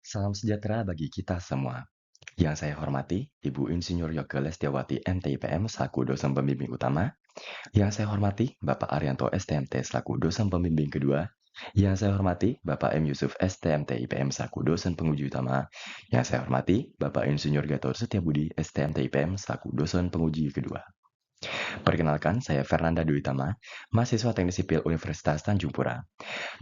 Salam sejahtera bagi kita semua. Yang saya hormati, Ibu Insinyur Yoke Lestiawati MTIPM selaku dosen pembimbing utama. Yang saya hormati, Bapak Arianto STMT selaku dosen pembimbing kedua. Yang saya hormati, Bapak M. Yusuf STMT IPM selaku dosen penguji utama. Yang saya hormati, Bapak Insinyur Gatot Setiabudi STMT IPM selaku dosen penguji kedua. Perkenalkan, saya Fernanda Dwi Tama, mahasiswa Teknik Sipil Universitas Tanjung Pura.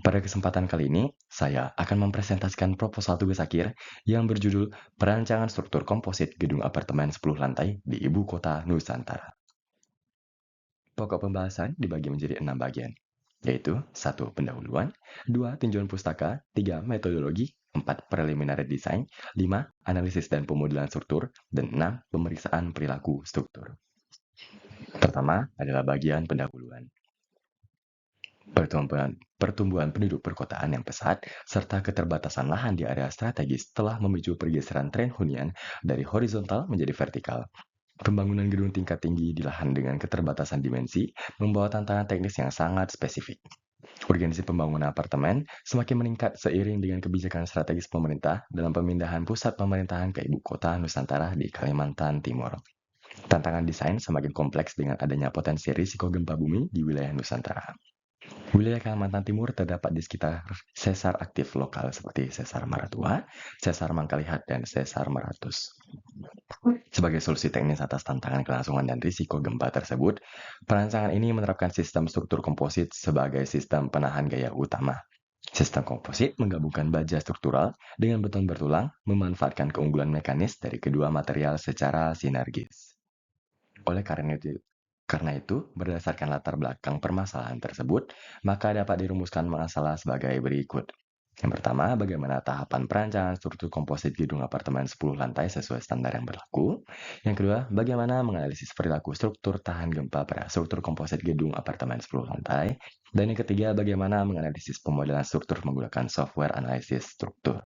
Pada kesempatan kali ini, saya akan mempresentasikan proposal tugas akhir yang berjudul Perancangan Struktur Komposit Gedung Apartemen 10 Lantai di Ibu Kota Nusantara. Pokok pembahasan dibagi menjadi 6 bagian, yaitu 1. Pendahuluan, 2. Tinjauan pustaka, 3. Metodologi, 4. Preliminary design, 5. Analisis dan pemodelan struktur, dan 6. Pemeriksaan perilaku struktur. Pertama adalah bagian pendahuluan. Pertumbuhan penduduk perkotaan yang pesat, serta keterbatasan lahan di area strategis telah memicu pergeseran tren hunian dari horizontal menjadi vertikal. Pembangunan gedung tingkat tinggi di lahan dengan keterbatasan dimensi membawa tantangan teknis yang sangat spesifik. Urgensi pembangunan apartemen semakin meningkat seiring dengan kebijakan strategis pemerintah dalam pemindahan pusat pemerintahan ke Ibu Kota Nusantara di Kalimantan Timur. Tantangan desain semakin kompleks dengan adanya potensi risiko gempa bumi di wilayah Nusantara. Wilayah Kalimantan Timur terdapat di sekitar sesar aktif lokal seperti Sesar Maratua, Sesar Mangkalihat, dan Sesar Meratus. Sebagai solusi teknis atas tantangan kelangsungan dan risiko gempa tersebut, perancangan ini menerapkan sistem struktur komposit sebagai sistem penahan gaya utama. Sistem komposit menggabungkan baja struktural dengan beton bertulang, memanfaatkan keunggulan mekanis dari kedua material secara sinergis. Oleh karena itu, berdasarkan latar belakang permasalahan tersebut, maka dapat dirumuskan masalah sebagai berikut. Yang pertama, bagaimana tahapan perancangan struktur komposit gedung apartemen 10 lantai sesuai standar yang berlaku. Yang kedua, bagaimana menganalisis perilaku struktur tahan gempa pada struktur komposit gedung apartemen 10 lantai. Dan yang ketiga, bagaimana menganalisis pemodelan struktur menggunakan software analisis struktur.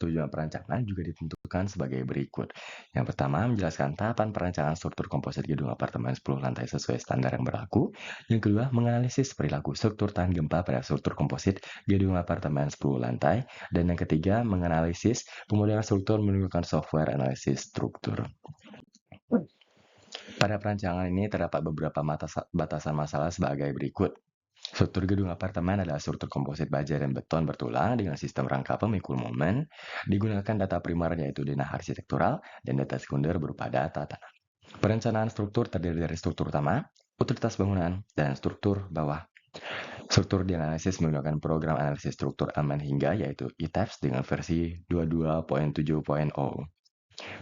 Tujuan perancangan juga ditentukan sebagai berikut. Yang pertama, menjelaskan tahapan perancangan struktur komposit gedung apartemen 10 lantai sesuai standar yang berlaku. Yang kedua, menganalisis perilaku struktur tahan gempa pada struktur komposit gedung apartemen 10 lantai. Dan yang ketiga, menganalisis pemodelan struktur menggunakan software analisis struktur. Pada perancangan ini terdapat beberapa batasan masalah sebagai berikut. Struktur gedung apartemen adalah struktur komposit baja dan beton bertulang dengan sistem rangka pemikul momen. Digunakan data primer yaitu denah arsitektural dan data sekunder berupa data tanah. Perencanaan struktur terdiri dari struktur utama, utilitas bangunan, dan struktur bawah. Struktur dianalisis menggunakan program analisis struktur aman hingga yaitu ITAPS dengan versi 22.7.0.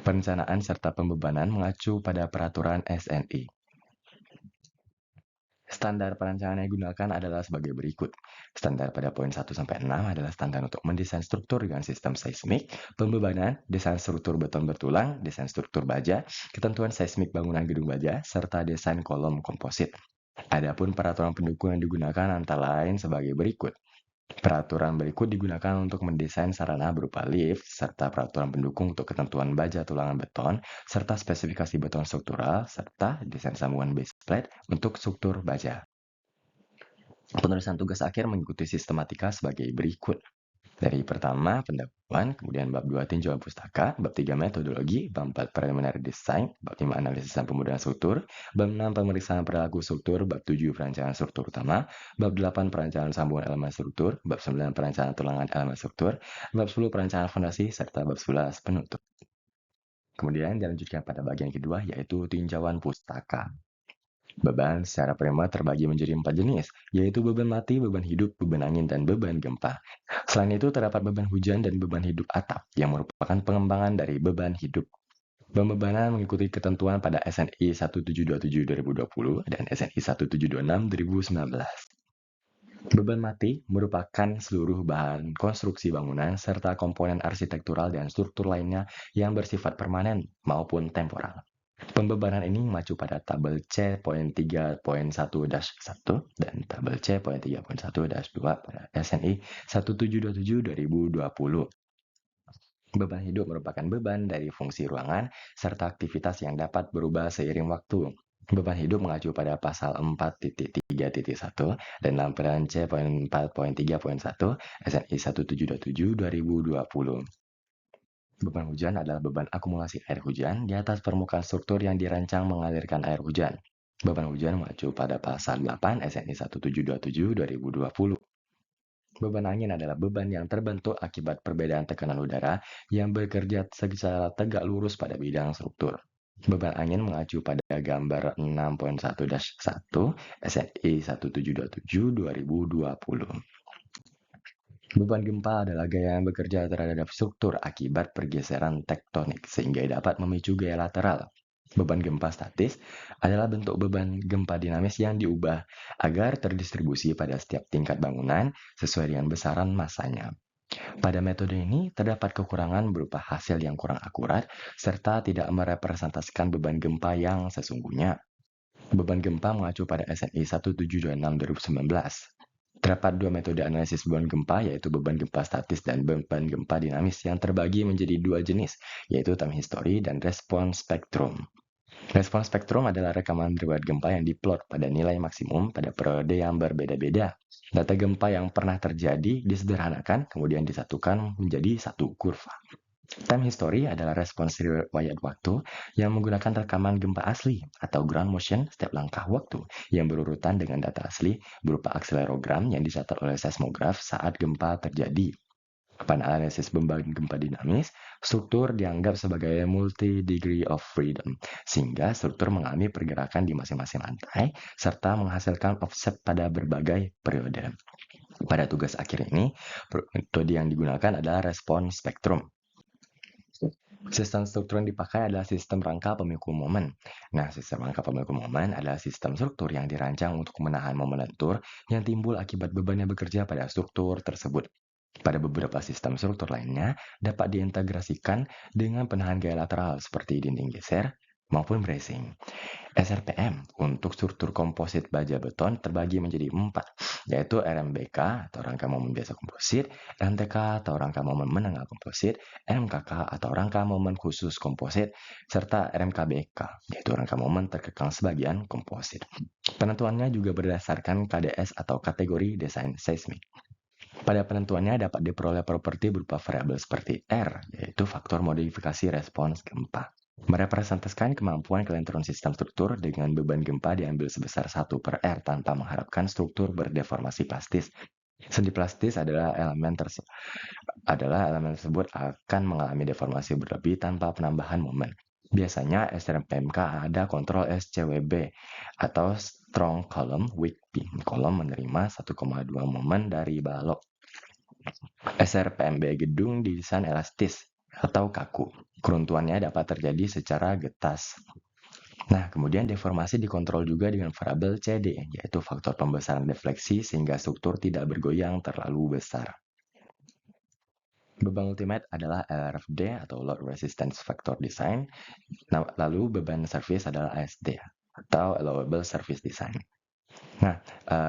Perencanaan serta pembebanan mengacu pada peraturan SNI. Standar perancangan yang digunakan adalah sebagai berikut. Standar pada poin 1-6 adalah standar untuk mendesain struktur dengan sistem seismik, pembebanan, desain struktur beton bertulang, desain struktur baja, ketentuan seismik bangunan gedung baja, serta desain kolom komposit. Adapun peraturan pendukung yang digunakan antara lain sebagai berikut. Peraturan berikut digunakan untuk mendesain sarana berupa lift, serta peraturan pendukung untuk ketentuan baja tulangan beton, serta spesifikasi beton struktural, serta desain sambungan base plate untuk struktur baja. Penulisan tugas akhir mengikuti sistematika sebagai berikut. Dari pertama, pendahuluan, kemudian bab 2 tinjauan pustaka, bab 3 metodologi, bab 4 preliminary design, bab 5 analisis dan pemodelan struktur, bab 6 pemeriksaan perilaku struktur, bab 7 perancangan struktur utama, bab 8 perancangan sambungan elemen struktur, bab 9 perancangan tulangan elemen struktur, bab 10 perancangan fondasi, serta bab 11 penutup. Kemudian dilanjutkan pada bagian kedua yaitu tinjauan pustaka. Beban secara primer terbagi menjadi 4 jenis, yaitu beban mati, beban hidup, beban angin, dan beban gempa. Selain itu, terdapat beban hujan dan beban hidup atap, yang merupakan pengembangan dari beban hidup. Pembebanan mengikuti ketentuan pada SNI 1727-2020 dan SNI 1726-2019. Beban mati merupakan seluruh bahan konstruksi bangunan serta komponen arsitektural dan struktur lainnya yang bersifat permanen maupun temporal. Pembebanan ini mengacu pada tabel C.3.1-1 dan tabel C.3.1-2 pada SNI 1727-2020. Beban hidup merupakan beban dari fungsi ruangan serta aktivitas yang dapat berubah seiring waktu. Beban hidup mengacu pada pasal 4.3.1 dan lampiran C.4.3.1 SNI 1727/2020. Beban hujan adalah beban akumulasi air hujan di atas permukaan struktur yang dirancang mengalirkan air hujan. Beban hujan mengacu pada pasal 8 SNI 1727/2020. Beban angin adalah beban yang terbentuk akibat perbedaan tekanan udara yang bekerja secara tegak lurus pada bidang struktur. Beban angin mengacu pada gambar 6.1-1 SNI 1727/2020. Beban gempa adalah gaya yang bekerja terhadap struktur akibat pergeseran tektonik sehingga dapat memicu gaya lateral. Beban gempa statis adalah bentuk beban gempa dinamis yang diubah agar terdistribusi pada setiap tingkat bangunan sesuai dengan besaran massanya. Pada metode ini terdapat kekurangan berupa hasil yang kurang akurat serta tidak merepresentasikan beban gempa yang sesungguhnya. Beban gempa mengacu pada SNI 1726/2019. Terdapat dua metode analisis beban gempa, yaitu beban gempa statis dan beban gempa dinamis yang terbagi menjadi dua jenis, yaitu time history dan respons spektrum. Respons spektrum adalah rekaman riwayat gempa yang diplot pada nilai maksimum pada periode yang berbeda-beda. Data gempa yang pernah terjadi disederhanakan, kemudian disatukan menjadi satu kurva. Time history adalah respons riwayat waktu yang menggunakan rekaman gempa asli atau ground motion setiap langkah waktu yang berurutan dengan data asli berupa akselerogram yang dicatat oleh seismograf saat gempa terjadi. Pada analisis beban gempa dinamis, struktur dianggap sebagai multi-degree of freedom, sehingga struktur mengalami pergerakan di masing-masing lantai, serta menghasilkan offset pada berbagai periode. Pada tugas akhir ini, metode yang digunakan adalah respons spektrum. Sistem struktur yang dipakai adalah sistem rangka pemikul momen. Nah, sistem rangka pemikul momen adalah sistem struktur yang dirancang untuk menahan momen lentur yang timbul akibat beban yang bekerja pada struktur tersebut. Pada beberapa sistem struktur lainnya dapat diintegrasikan dengan penahan gaya lateral seperti dinding geser maupun bracing. SRPM untuk struktur komposit baja beton terbagi menjadi 4, yaitu RMBK atau rangka momen biasa komposit, RMTK atau rangka momen menengah komposit, RMKK atau rangka momen khusus komposit, serta RMKBK, yaitu rangka momen terkekang sebagian komposit. Penentuannya juga berdasarkan KDS atau kategori desain seismik. Pada penentuannya dapat diperoleh properti berupa variabel seperti R, yaitu faktor modifikasi respons gempa. Merepresentasikan kemampuan kelenturan sistem struktur dengan beban gempa diambil sebesar 1/R tanpa mengharapkan struktur berdeformasi plastis. Sendi plastis adalah elemen tersebut akan mengalami deformasi berlebih tanpa penambahan momen. Biasanya SRPMK ada kontrol SCWB atau strong column weak beam. Kolom menerima 1,2 momen dari balok. SRPMB gedung didesain elastis atau kaku. Keruntuhannya dapat terjadi secara getas. Nah, kemudian deformasi dikontrol juga dengan variabel CD, yaitu faktor pembesaran defleksi sehingga struktur tidak bergoyang terlalu besar. Beban ultimate adalah LRFD atau Load Resistance Factor Design. Nah, lalu beban service adalah ASD atau Allowable Service Design. Nah,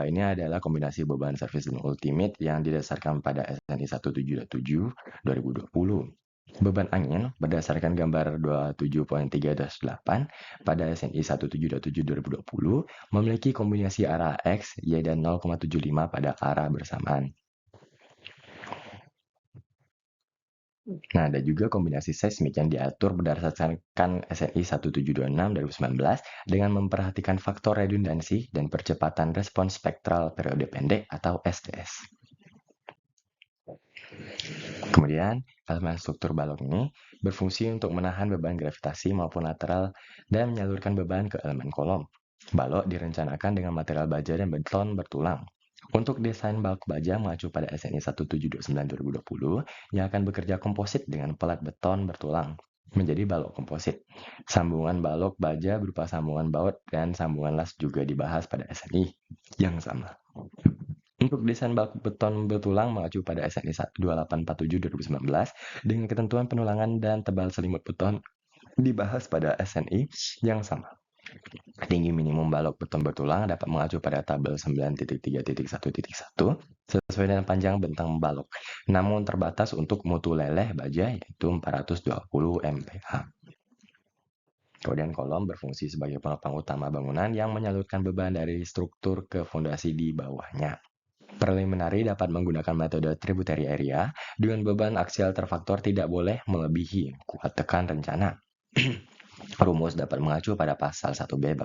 ini adalah kombinasi beban service dan ultimate yang didasarkan pada SNI 1727/2020. Beban angin berdasarkan gambar 27.3-8 pada SNI 1727/2020 memiliki kombinasi arah X, Y, dan 0,75 pada arah bersamaan. Nah, ada juga kombinasi seismik yang diatur berdasarkan SNI 1726/2019 dengan memperhatikan faktor redundansi dan percepatan respons spektral periode pendek atau SDS. Kemudian, elemen struktur balok ini berfungsi untuk menahan beban gravitasi maupun lateral dan menyalurkan beban ke elemen kolom. Balok direncanakan dengan material baja dan beton bertulang. Untuk desain balok baja mengacu pada SNI 1729/2020 yang akan bekerja komposit dengan pelat beton bertulang menjadi balok komposit. Sambungan balok baja berupa sambungan baut dan sambungan las juga dibahas pada SNI yang sama. Untuk desain balok beton bertulang mengacu pada SNI 2847/2019 dengan ketentuan penulangan dan tebal selimut beton dibahas pada SNI yang sama. Tinggi minimum balok beton bertulang dapat mengacu pada tabel 9.3.1.1 sesuai dengan panjang bentang balok, namun terbatas untuk mutu leleh baja yaitu 420 mph. Kemudian kolom berfungsi sebagai penopang utama bangunan yang menyalurkan beban dari struktur ke fondasi di bawahnya. Preliminary dapat menggunakan metode tributary area dengan beban aksial terfaktor tidak boleh melebihi kuat tekan rencana. Rumus dapat mengacu pada pasal 1B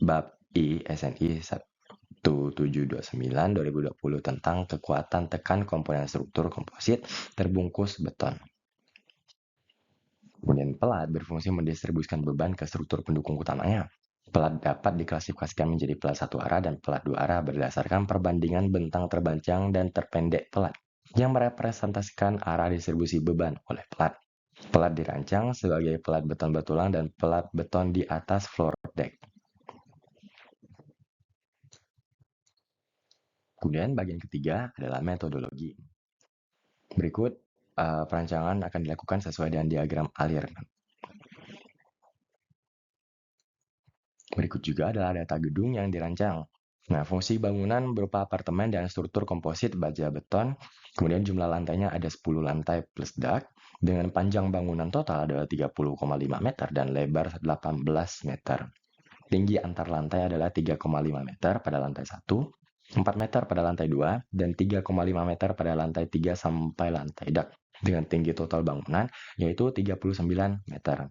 bab I SNI 1729/2020 tentang kekuatan tekan komponen struktur komposit terbungkus beton. Kemudian pelat berfungsi mendistribusikan beban ke struktur pendukung utamanya. Pelat dapat diklasifikasikan menjadi pelat satu arah dan pelat dua arah berdasarkan perbandingan bentang terpanjang dan terpendek pelat yang merepresentasikan arah distribusi beban oleh pelat. Pelat dirancang sebagai pelat beton betulan dan pelat beton di atas floor deck. Kemudian bagian ketiga adalah metodologi. Berikut perancangan akan dilakukan sesuai dengan diagram alir. Berikut juga adalah data gedung yang dirancang. Nah, fungsi bangunan berupa apartemen dan struktur komposit baja beton. Kemudian jumlah lantainya ada 10 lantai plus dak. Dengan panjang bangunan total adalah 30,5 meter dan lebar 18 meter. Tinggi antar lantai adalah 3,5 meter pada lantai 1, 4 meter pada lantai 2, dan 3,5 meter pada lantai 3 sampai lantai dak. Dengan tinggi total bangunan yaitu 39 meter.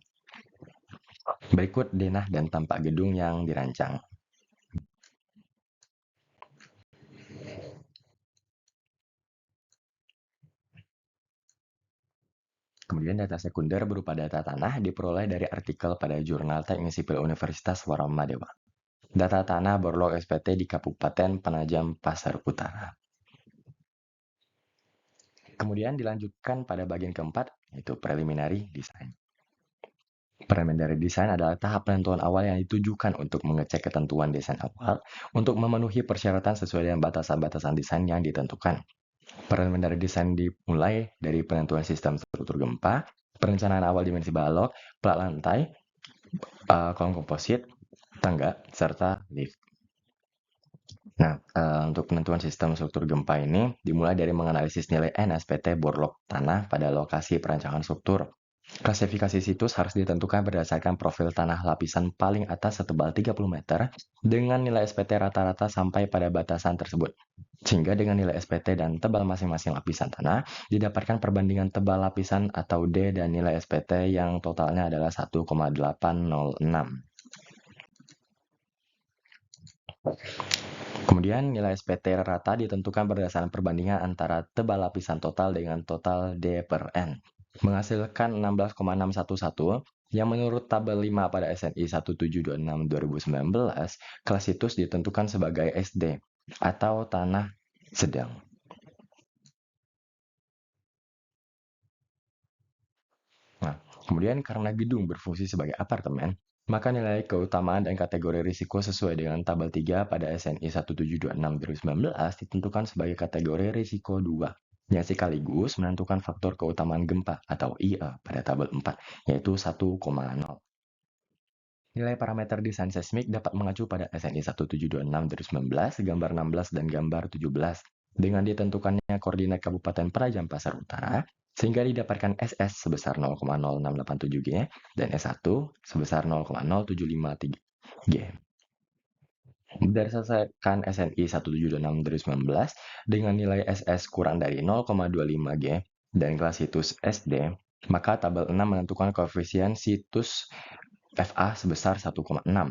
Berikut denah dan tampak gedung yang dirancang. Kemudian data sekunder berupa data tanah diperoleh dari artikel pada Jurnal Teknik Sipil Universitas Waramadewa. Data tanah Borlok SPT di Kabupaten Penajam Pasar Utara. Kemudian dilanjutkan pada bagian keempat, yaitu preliminary design. Preliminary design adalah tahap penentuan awal yang ditujukan untuk mengecek ketentuan desain awal untuk memenuhi persyaratan sesuai dengan batasan-batasan desain yang ditentukan. Preliminary design dimulai dari penentuan sistem struktur gempa, perencanaan awal dimensi balok, plat lantai, kolom komposit, tangga, serta lift. Nah, untuk penentuan sistem struktur gempa ini dimulai dari menganalisis nilai NSPT borlok tanah pada lokasi perancangan struktur. Klasifikasi situs harus ditentukan berdasarkan profil tanah lapisan paling atas setebal 30 meter dengan nilai SPT rata-rata sampai pada batasan tersebut. Sehingga dengan nilai SPT dan tebal masing-masing lapisan tanah, didapatkan perbandingan tebal lapisan atau D dan nilai SPT yang totalnya adalah 1,806. Kemudian nilai SPT rata ditentukan berdasarkan perbandingan antara tebal lapisan total dengan total D per N. Menghasilkan 16,611 yang menurut tabel 5 pada SNI 1726/2019, kelas situs ditentukan sebagai SD atau tanah sedang. Nah, kemudian karena gedung berfungsi sebagai apartemen, maka nilai keutamaan dan kategori risiko sesuai dengan tabel 3 pada SNI 1726/2019 ditentukan sebagai kategori risiko 2, yang sekaligus menentukan faktor keutamaan gempa atau IA pada tabel 4, yaitu 1,0. Nilai parameter desain seismik dapat mengacu pada SNI 1726/2019, gambar 16 dan gambar 17, dengan ditentukannya koordinat Kabupaten Penajam Pasar Utara, sehingga didapatkan SS sebesar 0,0687 G dan S1 sebesar 0,0753 G. Berdasarkan SNI 1726/2019 dengan nilai SS kurang dari 0,25 G dan kelas situs SD, maka tabel 6 menentukan koefisien situs FA sebesar 1,6.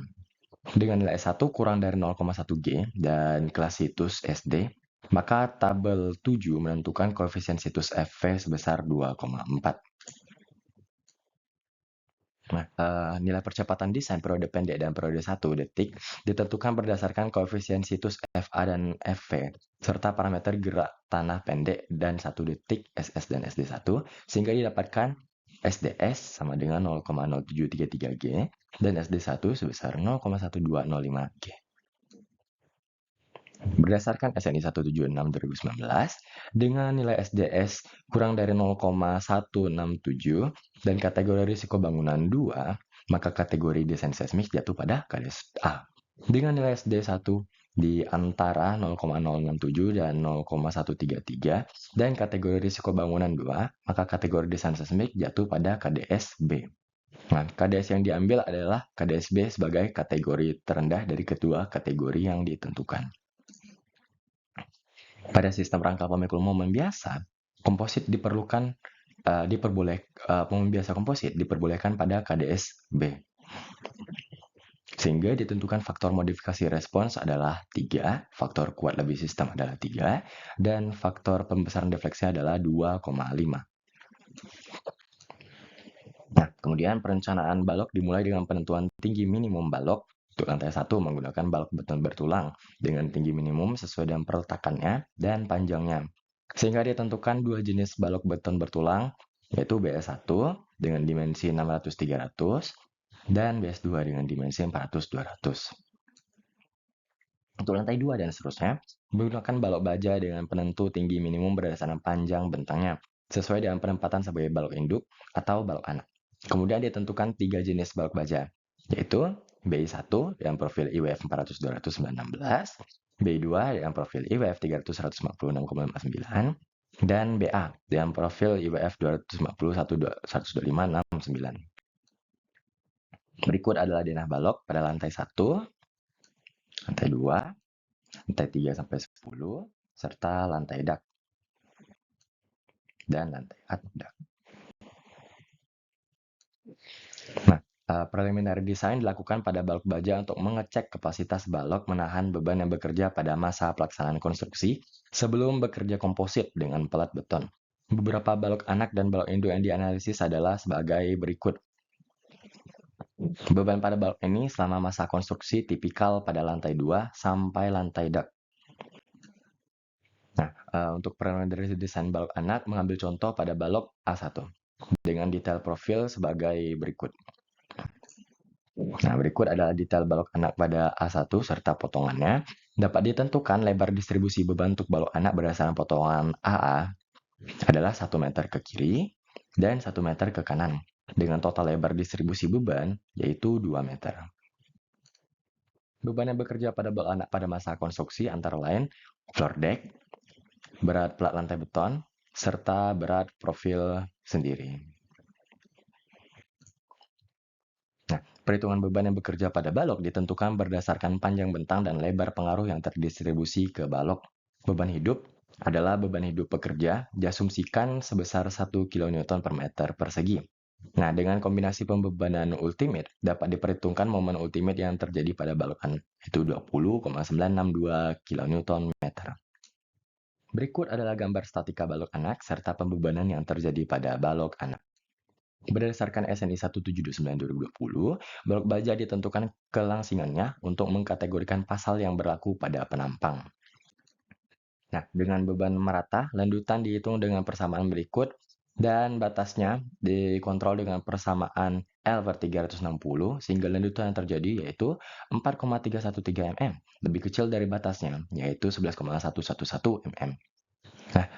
Dengan nilai S1 kurang dari 0,1 G dan kelas situs SD, maka tabel 7 menentukan koefisien situs FV sebesar 2,4. Nah, nilai percepatan desain periode pendek dan periode 1 detik ditentukan berdasarkan koefisien situs FA dan FV, serta parameter gerak tanah pendek dan 1 detik SS dan SD1, sehingga didapatkan SDS sama dengan 0,0733 G dan SD1 sebesar 0,1205 G. Berdasarkan SNI 176/2019, dengan nilai SDS kurang dari 0,167 dan kategori risiko bangunan 2, maka kategori desain seismik jatuh pada garis A. Dengan nilai SD1 di antara 0,067 dan 0,133 dan kategori risiko bangunan 2, maka kategori desain seismik jatuh pada KDS B. Nah, KDS yang diambil adalah KDSB sebagai kategori terendah dari kedua kategori yang ditentukan. Pada sistem rangka pemikul momen biasa, komposit momen biasa komposit diperbolehkan pada KDS B. Sehingga ditentukan faktor modifikasi respons adalah 3, faktor kuat lebih sistem adalah 3, dan faktor pembesaran defleksi adalah 2,5. Nah, kemudian perencanaan balok dimulai dengan penentuan tinggi minimum balok untuk lantai 1 menggunakan balok beton bertulang dengan tinggi minimum sesuai dengan peletakannya dan panjangnya. Sehingga ditentukan dua jenis balok beton bertulang, yaitu BS1 dengan dimensi 600-300 dan BS2 dengan dimensi 400-200. Untuk lantai 2 dan seterusnya, menggunakan balok baja dengan penentu tinggi minimum berdasarkan panjang bentangnya, sesuai dengan penempatan sebagai balok induk atau balok anak. Kemudian ditentukan 3 jenis balok baja, yaitu BI1 dengan profil IWF 400-200-916, BI2 dengan profil IWF 300-156,59, dan BA dengan profil IWF 250-125-69. Berikut adalah denah balok pada lantai 1, lantai 2, lantai 3 sampai 10, serta lantai dak dan lantai dak. Nah, preliminary design dilakukan pada balok baja untuk mengecek kapasitas balok menahan beban yang bekerja pada masa pelaksanaan konstruksi sebelum bekerja komposit dengan pelat beton. Beberapa balok anak dan balok induk yang dianalisis adalah sebagai berikut. Beban pada balok ini selama masa konstruksi tipikal pada lantai 2 sampai lantai dak. Nah, untuk preliminary design balok anak mengambil contoh pada balok A1 dengan detail profil sebagai berikut. Nah, berikut adalah detail balok anak pada A1 serta potongannya. Dapat ditentukan lebar distribusi beban untuk balok anak berdasarkan potongan AA adalah 1 meter ke kiri dan 1 meter ke kanan, dengan total lebar distribusi beban yaitu 2 meter. Beban yang bekerja pada balok anak pada masa konstruksi antara lain floor deck, berat plat lantai beton, serta berat profil sendiri. Nah, perhitungan beban yang bekerja pada balok ditentukan berdasarkan panjang bentang dan lebar pengaruh yang terdistribusi ke balok. Beban hidup adalah beban hidup pekerja diasumsikan sebesar 1 kN per meter persegi. Nah, dengan kombinasi pembebanan ultimate, dapat diperhitungkan momen ultimate yang terjadi pada balokan, yaitu 20,962 kN meter. Berikut adalah gambar statika balok anak serta pembebanan yang terjadi pada balok anak. Berdasarkan SNI 1729/2020, balok baja ditentukan kelangsingannya untuk mengkategorikan pasal yang berlaku pada penampang. Nah, dengan beban merata, landutan dihitung dengan persamaan berikut dan batasnya dikontrol dengan persamaan L/360 sehingga landutan yang terjadi yaitu 4,313 mm, lebih kecil dari batasnya yaitu 11,111 mm. Nah,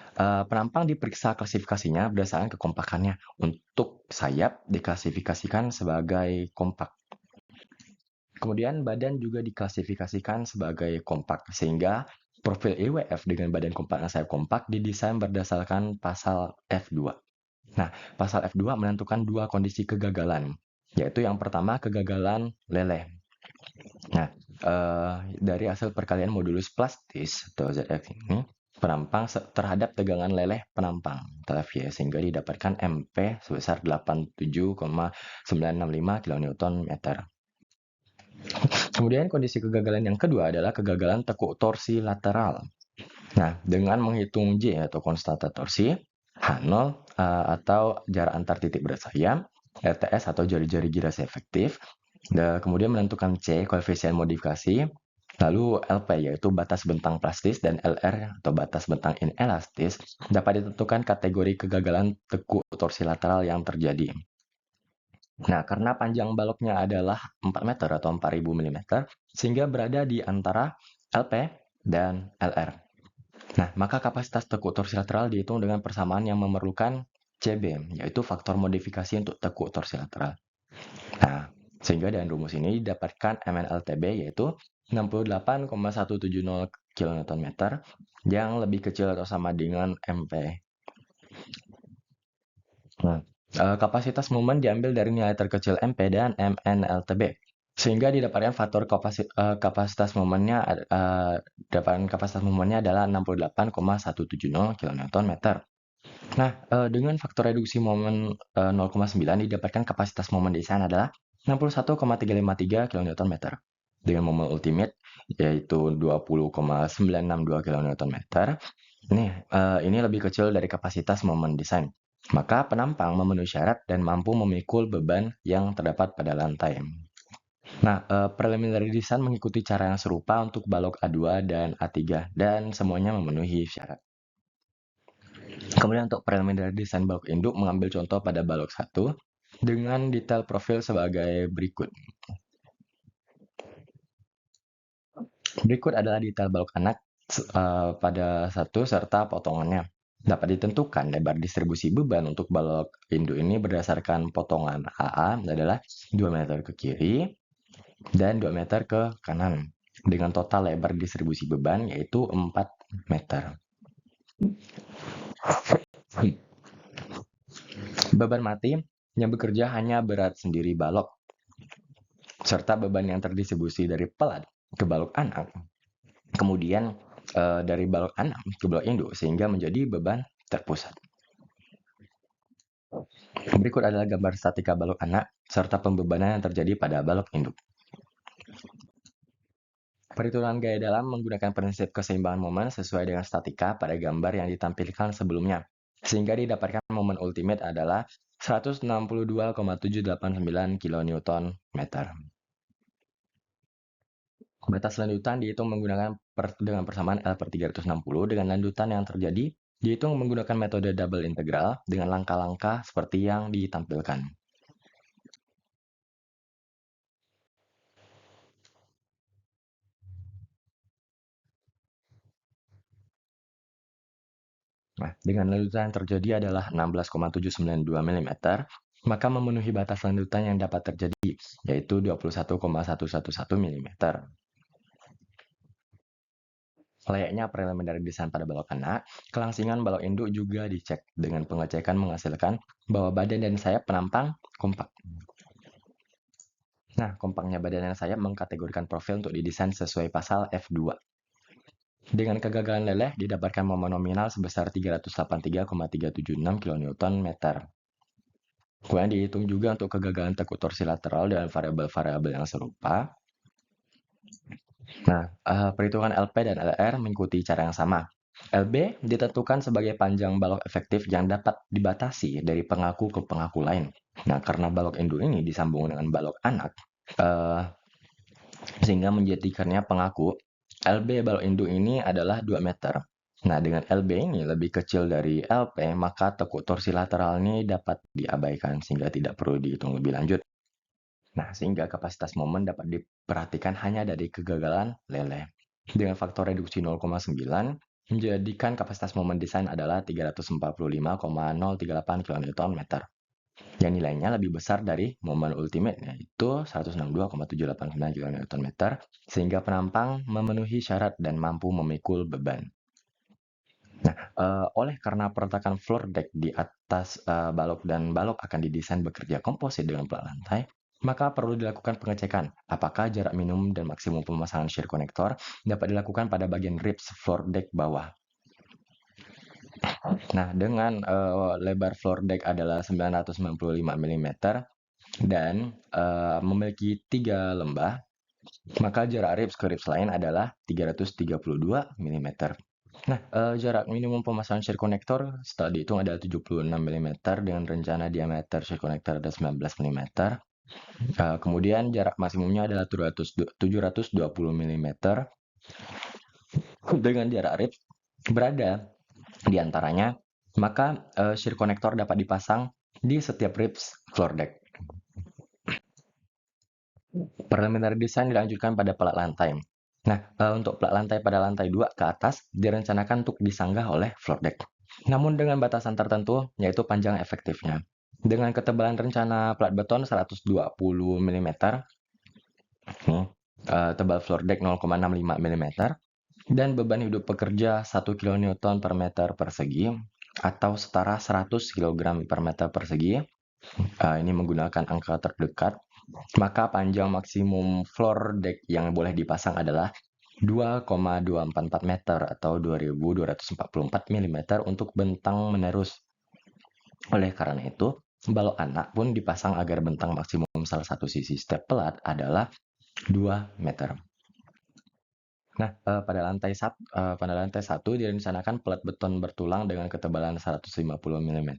penampang diperiksa klasifikasinya berdasarkan kekompakannya. Untuk sayap diklasifikasikan sebagai kompak. Kemudian badan juga diklasifikasikan sebagai kompak, sehingga profil IWF dengan badan kompak dan sayap kompak didesain berdasarkan pasal F2. Nah, pasal F2 menentukan dua kondisi kegagalan, yaitu yang pertama kegagalan leleh. Nah, dari hasil perkalian modulus plastis atau ZF ini, penampang terhadap tegangan leleh penampang TLFY sehingga didapatkan MP sebesar 87,965 kN meter. Kemudian kondisi kegagalan yang kedua adalah kegagalan tekuk torsi lateral. Nah, dengan menghitung J atau konstanta torsi, H0 atau jarak antar titik berat sayap, RTS atau jari-jari girasi efektif, kemudian menentukan C koefisien modifikasi, lalu LP yaitu batas bentang plastis dan LR atau batas bentang inelastis dapat ditentukan kategori kegagalan tekuk torsi lateral yang terjadi. Nah, karena panjang baloknya adalah 4 meter atau 4000 mm, sehingga berada di antara LP dan LR. Nah, maka kapasitas tekuk torsi lateral dihitung dengan persamaan yang memerlukan CB, yaitu faktor modifikasi untuk tekuk torsi lateral. Nah, sehingga dengan rumus ini didapatkan MNLTB yaitu 68,170 kN yang lebih kecil atau sama dengan MP. Nah, Kapasitas momen diambil dari nilai terkecil MP dan MNLTB. Sehingga didapatkan kapasitas momennya adalah 68,170 kN/meter. Nah, dengan faktor reduksi momen 0,9 didapatkan kapasitas momen desain adalah 61,353 kN/meter. Dengan momen ultimate yaitu 20,962 kN/meter. Ini lebih kecil dari kapasitas momen desain. Maka penampang memenuhi syarat dan mampu memikul beban yang terdapat pada lantai. Nah, preliminary design mengikuti cara yang serupa untuk balok A2 dan A3 dan semuanya memenuhi syarat. Kemudian untuk preliminary design balok induk mengambil contoh pada balok 1 dengan detail profil sebagai berikut. Berikut adalah detail balok anak pada satu serta potongannya. Dapat ditentukan lebar distribusi beban untuk balok induk ini berdasarkan potongan AA adalah 2 meter ke kiri dan 2 meter ke kanan dengan total lebar distribusi beban yaitu 4 meter. Beban mati yang bekerja hanya berat sendiri balok serta beban yang terdistribusi dari pelat ke balok anak. Kemudian dari balok anak ke balok induk sehingga menjadi beban terpusat. Berikut adalah gambar statika balok anak serta pembebanan yang terjadi pada balok induk. Perhitungan gaya dalam menggunakan prinsip keseimbangan momen sesuai dengan statika pada gambar yang ditampilkan sebelumnya. Sehingga didapatkan momen ultimate adalah 162,789 kN/meter. Batas lanjutan dihitung menggunakan dengan persamaan L/360 dengan lanjutan yang terjadi dihitung menggunakan metode double integral dengan langkah-langkah seperti yang ditampilkan. Nah, dengan lanjutan yang terjadi adalah 16,792 mm, maka memenuhi batas lanjutan yang dapat terjadi, yaitu 21,111 mm. Layaknya preliminary design pada balok anak, kelangsingan balok induk juga dicek dengan pengecekan menghasilkan bahwa badan dan sayap penampang kompak. Nah, kompaknya badan dan sayap mengkategorikan profil untuk didesain sesuai pasal F2. Dengan kegagalan leleh didapatkan momen nominal sebesar 383,376 kN/meter. Kemudian dihitung juga untuk kegagalan tekuk torsi lateral dengan variabel-variabel yang serupa. Nah, perhitungan LP dan LR mengikuti cara yang sama. LB ditentukan sebagai panjang balok efektif yang dapat dibatasi dari pengaku ke pengaku lain. Nah, karena balok induk ini disambung dengan balok anak, sehingga menjadikannya pengaku, LB balok induk ini adalah 2 meter. Nah, dengan LB ini lebih kecil dari LP, maka tekuk torsi lateral ini dapat diabaikan sehingga tidak perlu dihitung lebih lanjut. Nah, sehingga kapasitas momen dapat diperhatikan hanya dari kegagalan leleh. Dengan faktor reduksi 0,9, menjadikan kapasitas momen desain adalah 345,038 kN/meter. Yang nilainya lebih besar dari momen ultimate, yaitu 162,789 kN/meter, sehingga penampang memenuhi syarat dan mampu memikul beban. Nah, karena peletakan floor deck di atas balok dan balok akan didesain bekerja komposit dengan plat lantai, maka perlu dilakukan pengecekan apakah jarak minimum dan maksimum pemasangan shear connector dapat dilakukan pada bagian ribs floor deck bawah. Nah, dengan lebar floor deck adalah 995 mm dan memiliki 3 lembah, maka jarak ribs ke ribs lain adalah 332 mm. Nah, jarak minimum pemasangan shear connector setelah dihitung adalah 76 mm dengan rencana diameter shear connector ada 19 mm. Kemudian jarak maksimumnya adalah 720 mm dengan jarak ribs berada di antaranya, maka shear connector dapat dipasang di setiap ribs floor deck. Preliminary design dilanjutkan pada plat lantai. Nah, untuk plat lantai pada lantai 2 ke atas direncanakan untuk disanggah oleh floor deck. Namun dengan batasan tertentu, yaitu panjang efektifnya. Dengan ketebalan rencana plat beton 120 mm, tebal floor deck 0,65 mm, dan beban hidup pekerja 1 kN per meter persegi atau setara 100 kg per meter persegi, Ini menggunakan angka terdekat, maka panjang maksimum floor deck yang boleh dipasang adalah 2,244 meter atau 2.244 mm untuk bentang menerus. Oleh karena itu, balok anak pun dipasang agar bentang maksimum salah satu sisi step pelat adalah 2 meter. Nah, pada lantai 1 direncanakan pelat beton bertulang dengan ketebalan 150 mm.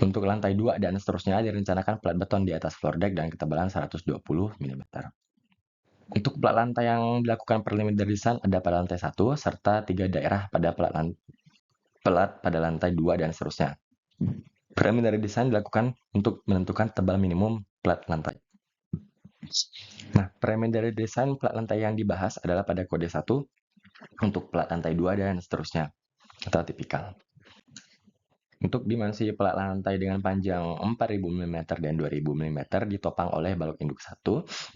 Untuk lantai 2 dan seterusnya direncanakan pelat beton di atas floor deck dan ketebalan 120 mm. Untuk pelat lantai yang dilakukan preliminary design ada pada lantai 1 serta 3 daerah pada pelat pada lantai 2 dan seterusnya. Preliminary design dilakukan untuk menentukan tebal minimum pelat lantai. Nah, preliminary design pelat lantai yang dibahas adalah pada kode 1 untuk pelat lantai 2 dan seterusnya atau tipikal. Untuk dimensi pelat lantai dengan panjang 4.000 mm dan 2.000 mm ditopang oleh balok induk 1,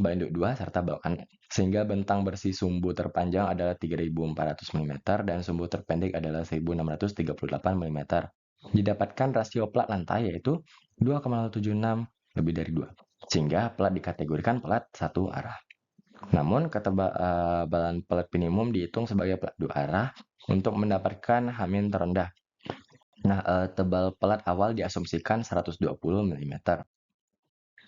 balok induk 2, serta balok anak. Sehingga bentang bersih sumbu terpanjang adalah 3.400 mm dan sumbu terpendek adalah 1.638 mm. Didapatkan rasio pelat lantai yaitu 2,76 lebih dari 2. Sehingga pelat dikategorikan pelat satu arah. Namun ketebalan pelat minimum dihitung sebagai pelat dua arah untuk mendapatkan Hamin terendah. Nah, tebal pelat awal diasumsikan 120 mm.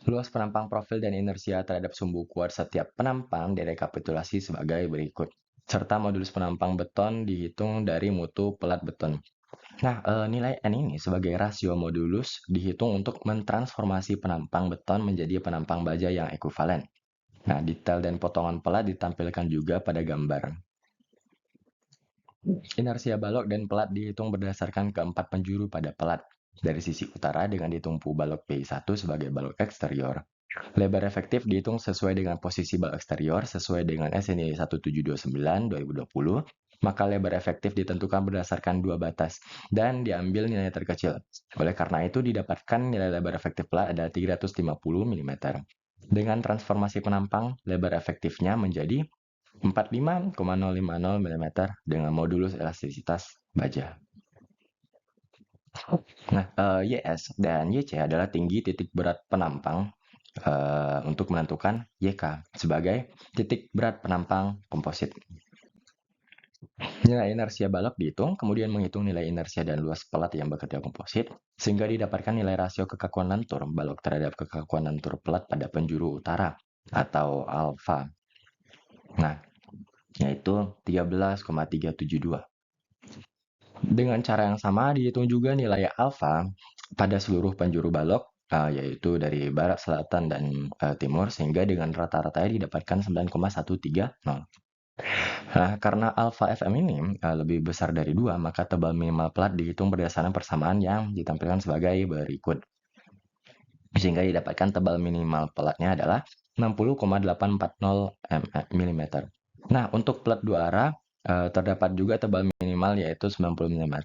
Luas penampang profil dan inersia terhadap sumbu kuat setiap penampang direkapitulasi sebagai berikut. Serta modulus penampang beton dihitung dari mutu pelat beton. Nah, nilai N ini sebagai rasio modulus dihitung untuk mentransformasi penampang beton menjadi penampang baja yang ekuivalen. Nah, detail dan potongan pelat ditampilkan juga pada gambar. Inersia balok dan pelat dihitung berdasarkan keempat penjuru pada pelat. Dari sisi utara dengan ditumpu balok P1 sebagai balok eksterior. Lebar efektif dihitung sesuai dengan posisi balok eksterior sesuai dengan SNI 1729/2020. Maka lebar efektif ditentukan berdasarkan dua batas dan diambil nilai terkecil. Oleh karena itu didapatkan nilai lebar efektif pelat adalah 350 mm. Dengan transformasi penampang, lebar efektifnya menjadi 45,050 mm dengan modulus elastisitas baja. Nah, YS dan YC adalah tinggi titik berat penampang untuk menentukan YK sebagai titik berat penampang komposit. Nilai inersia balok dihitung, kemudian menghitung nilai inersia dan luas pelat yang bekerja komposit, sehingga didapatkan nilai rasio kekakuan lentur balok terhadap kekakuan lentur pelat pada penjuru utara atau alfa. Nah, yaitu 13,372. Dengan cara yang sama dihitung juga nilai alfa pada seluruh penjuru balok, yaitu dari barat, selatan, dan timur, sehingga dengan rata-ratanya didapatkan 9,130. Nah, karena alfa FM ini lebih besar dari 2, maka tebal minimal pelat dihitung berdasarkan persamaan yang ditampilkan sebagai berikut. Sehingga didapatkan tebal minimal pelatnya adalah 60,840 mm. Nah, untuk pelat dua arah, terdapat juga tebal minimal yaitu 90 mm,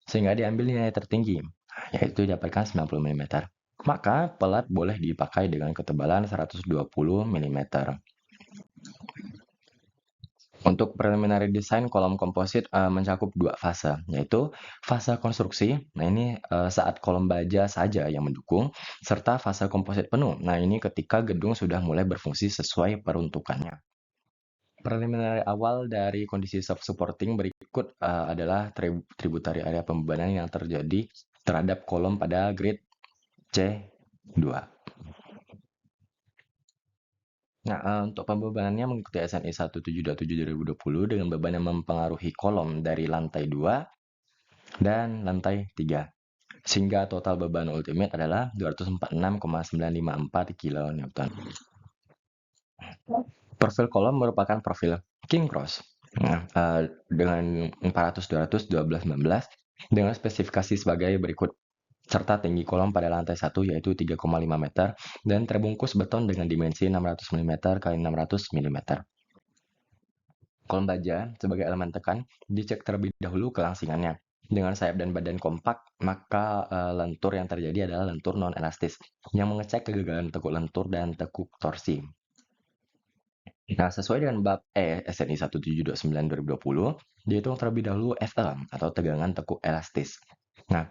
sehingga diambil nilai tertinggi, yaitu didapatkan 90 mm. Maka pelat boleh dipakai dengan ketebalan 120 mm. Untuk preliminary design kolom komposit mencakup dua fase, yaitu fase konstruksi. Nah, ini saat kolom baja saja yang mendukung, serta fase komposit penuh. Nah, ini ketika gedung sudah mulai berfungsi sesuai peruntukannya. Preliminary awal dari kondisi self-supporting berikut adalah tributary area pembebanan yang terjadi terhadap kolom pada grade C2. Nah, untuk pembebanannya mengikuti SNI 1727/2020 dengan beban yang mempengaruhi kolom dari lantai 2 dan lantai 3. Sehingga total beban ultimate adalah 246,954 kN. Profil kolom merupakan profil king cross. Nah, dengan 400, 200, 12, 19 dengan spesifikasi sebagai berikut. Serta tinggi kolom pada lantai 1 yaitu 3,5 meter dan terbungkus beton dengan dimensi 600 mm x 600 mm. Kolom baja sebagai elemen tekan dicek terlebih dahulu kelangsingannya. Dengan sayap dan badan kompak, maka lentur yang terjadi adalah lentur non-elastis yang mengecek kegagalan tekuk lentur dan tekuk torsi. Nah, sesuai dengan bab SNI 1729/2020, dihitung terlebih dahulu FL atau tegangan tekuk elastis. Nah,